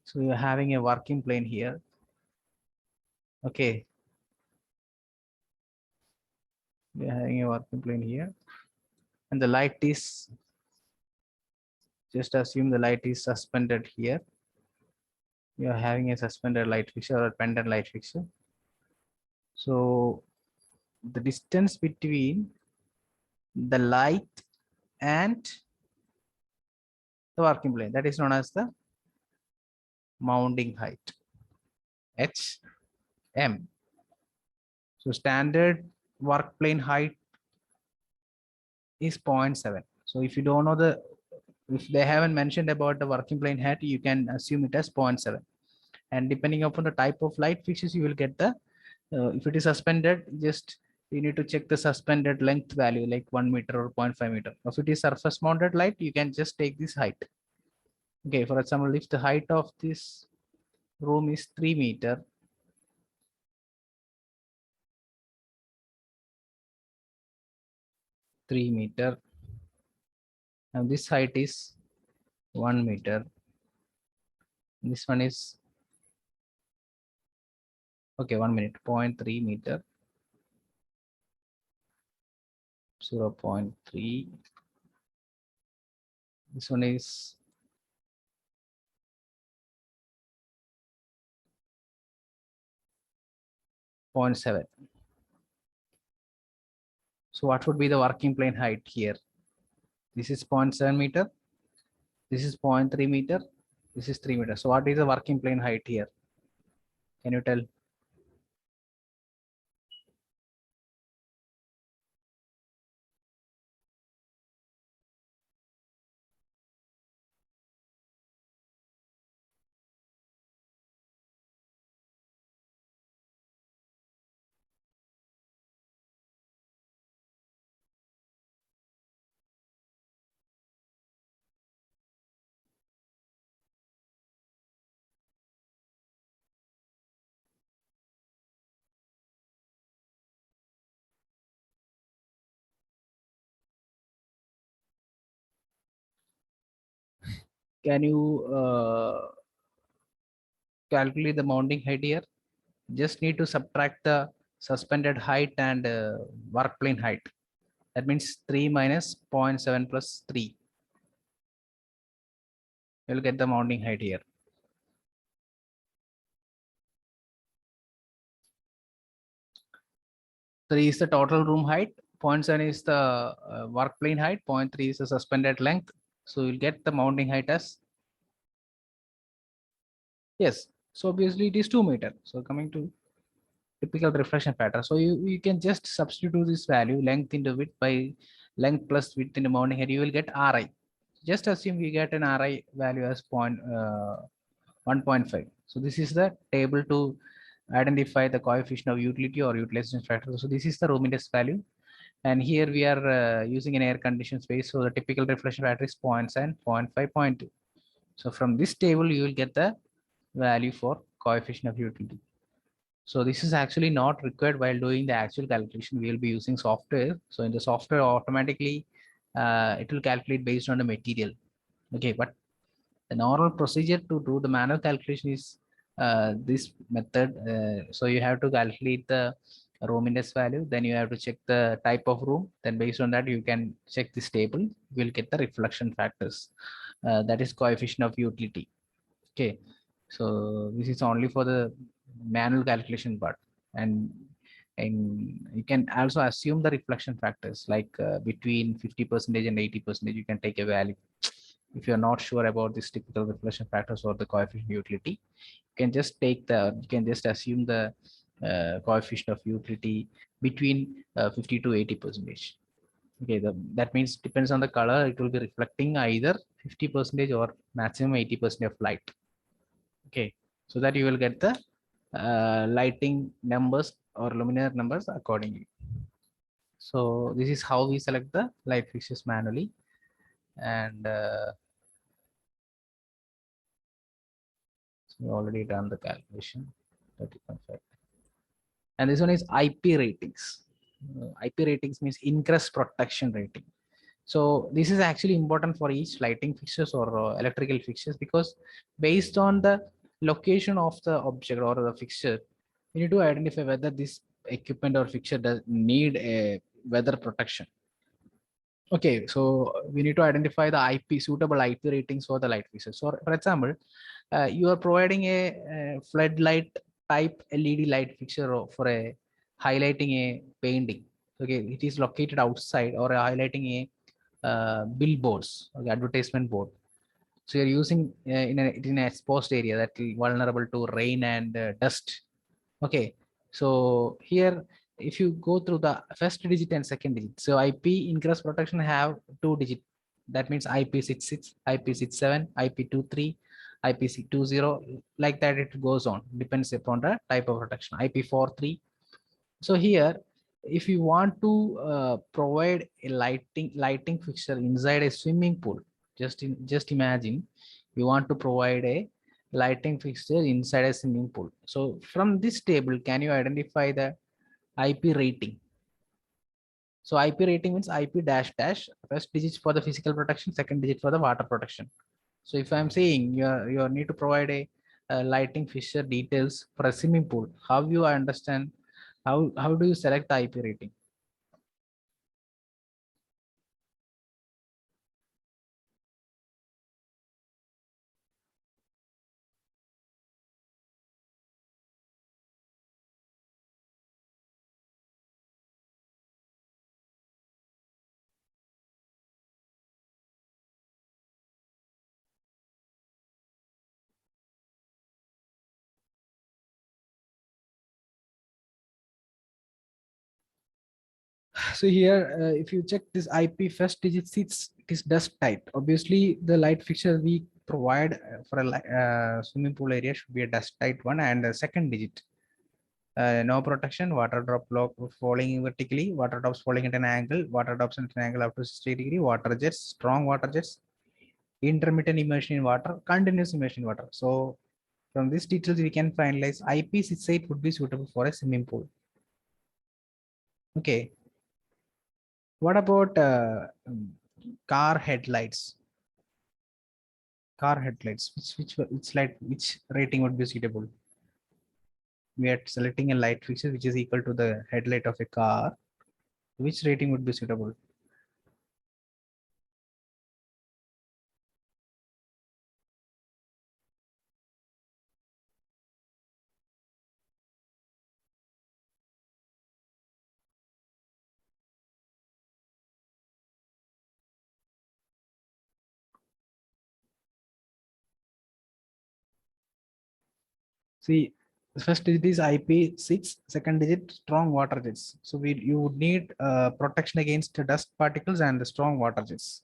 So you're having a working plane here. Okay. We are having a working plane here, and the light is, just assume the light is suspended here. You are having a suspended light fixture or a pendant light fixture. So the distance between the light and the working plane, that is known as the mounting height, HM. So standard work plane height is 0.7. So if you don't know if they haven't mentioned about the working plane height, you can assume it as 0.7. And depending upon the type of light fixtures, you will get the, if it is suspended, just you need to check the suspended length value like 1 meter or 0.5 meter. If it is surface mounted light, you can just take this height. Okay, for example, if the height of this room is 3 meter, and this height is 1 meter, this one is, okay, 1 minute, 0.3 meter, 0.3, this one is 0.7. So what would be the working plane height here? This is 0.7 meter, this is 0.3 meter, this is 3 meter. So what is the working plane height here? Can you tell? Can you calculate the mounting height here? Just need to subtract the suspended height and work plane height. That means 3 minus 0.7 plus 3. You'll get the mounting height here. 3 is the total room height, 0.7 is the work plane height, 0.3 is the suspended length. So you'll get the mounting height as, yes, so obviously it is 2 meter. So coming to typical reflection pattern. So you can just substitute this value, length into width, by length plus width into mounting height, you will get Ri. Just assume we get an Ri value as 1.5. So this is the table to identify the coefficient of utility or utilization factor. So this is the room index value. And here we are using an air conditioned space. So the typical reflection factor is 0.7, 0.5, 0.2. So from this table, you will get the value for coefficient of utility. So this is actually not required while doing the actual calculation. We will be using software. So in the software, automatically, it will calculate based on the material. Okay, but the normal procedure to do the manual calculation is this method. So you have to calculate the room index value, then you have to check the type of room, then based on that you can check this table, you will get the reflection factors, that is coefficient of utility. Okay, so this is only for the manual calculation part, and you can also assume the reflection factors like between 50% and 80%. You can take a value if you're not sure about this typical reflection factors or the coefficient utility. You can just assume the coefficient of utility between 50 to 80%. Okay, that means depends on the color, it will be reflecting either 50% or maximum 80% of light. Okay, so that you will get the lighting numbers or luminaire numbers accordingly. So this is how we select the light fixtures manually. And so we already done the calculation, 30.5. And this one is IP ratings. IP ratings means ingress protection rating. So this is actually important for each lighting fixtures or electrical fixtures, because based on the location of the object or the fixture, you need to identify whether this equipment or fixture does need a weather protection. Okay, so we need to identify the IP suitable IP ratings for the light fixtures. So, for example, you are providing a floodlight type LED light fixture for a highlighting a painting. Okay, it is located outside or highlighting a billboards, okay, advertisement board. So you're using in an exposed area that is vulnerable to rain and dust. Okay, so here if you go through the first digit and second digit, so IP ingress protection have 2 digit. That means IP66, IP67, IP23, IP20, like that it goes on. Depends upon the type of protection. IP43. So here, if you want to provide a lighting fixture inside a swimming pool, just imagine you want to provide a lighting fixture inside a swimming pool. So from this table, can you identify the IP rating? So IP rating means IP dash dash, first digit for the physical protection, second digit for the water protection. So if I'm saying you need to provide a lighting fixture details for a swimming pool, how you understand, how do you select the IP rating? So here, if you check this IP first digit, it is dust tight. Obviously, the light fixture we provide for a swimming pool area should be a dust tight one, and the second digit, no protection, water drop block falling vertically, water drops falling at an angle, water drops at an angle up to 60 degree, water jets, strong water jets, intermittent immersion in water, continuous immersion in water. So from these details, we can finalize IP68 would be suitable for a swimming pool. Okay. What about car headlights? Car headlights. Which rating would be suitable? We are selecting a light fixture which is equal to the headlight of a car. Which rating would be suitable? See, the first digit is IP6, second digit strong water jets. So you would need protection against the dust particles and the strong water jets.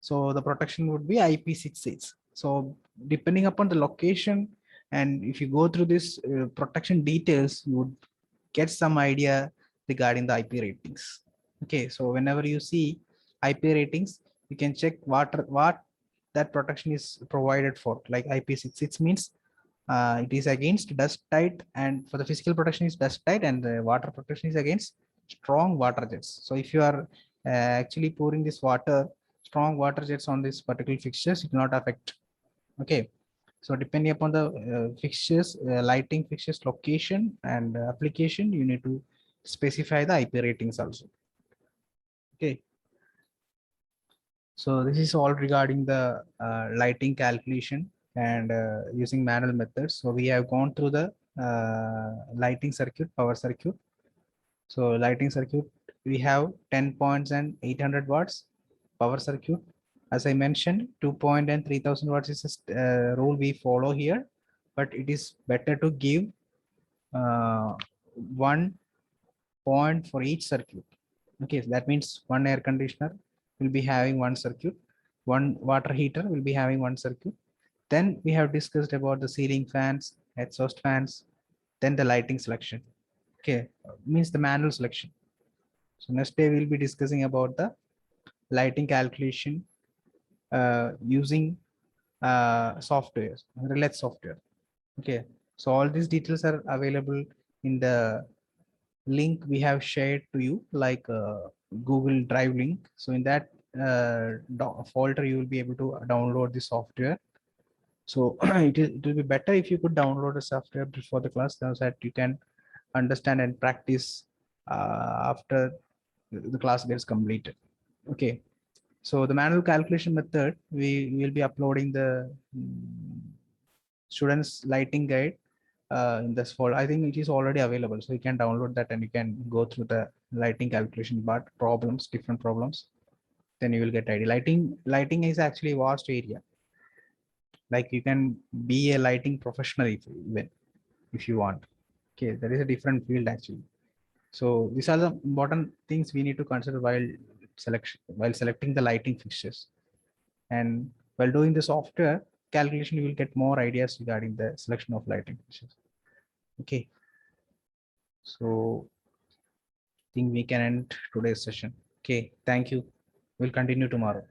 So the protection would be IP66. So depending upon the location, and if you go through this protection details, you would get some idea regarding the IP ratings. Okay, so whenever you see IP ratings, you can check what that protection is provided for. Like IP66 means it is against dust tight, and for the physical protection is dust tight, and the water protection is against strong water jets. So if you are actually pouring this water, strong water jets on this particular fixtures, it will not affect. Okay, so depending upon the fixtures, lighting fixtures location and application, you need to specify the IP ratings also. Okay, so this is all regarding the lighting calculation and using manual methods. So we have gone through the lighting circuit, power circuit. So lighting circuit, we have 10 points and 800 watts. Power circuit, as I mentioned, 2 point and 3000 watts is a rule we follow here, but it is better to give 1 point for each circuit. Okay, so that means one air conditioner will be having one circuit, one water heater will be having one circuit. Then we have discussed about the ceiling fans, exhaust fans, then the lighting selection. Okay, means the manual selection. So next day we'll be discussing about the lighting calculation using software, relay software. Okay, so all these details are available in the link we have shared to you, like Google Drive link. So in that folder, you will be able to download the software. So it will be better if you could download the software before the class, so that you can understand and practice after the class gets completed. Okay. So the manual calculation method, we will be uploading the students lighting guide in this folder. I think it is already available, so you can download that and you can go through the lighting calculation but problems, different problems. Then you will get idea. Lighting is actually a vast area. Like you can be a lighting professional even if you want. Okay, there is a different field actually. So these are the important things we need to consider while selecting the lighting fixtures. And while doing the software calculation, you will get more ideas regarding the selection of lighting fixtures. Okay. So I think we can end today's session. Okay, thank you. We'll continue tomorrow.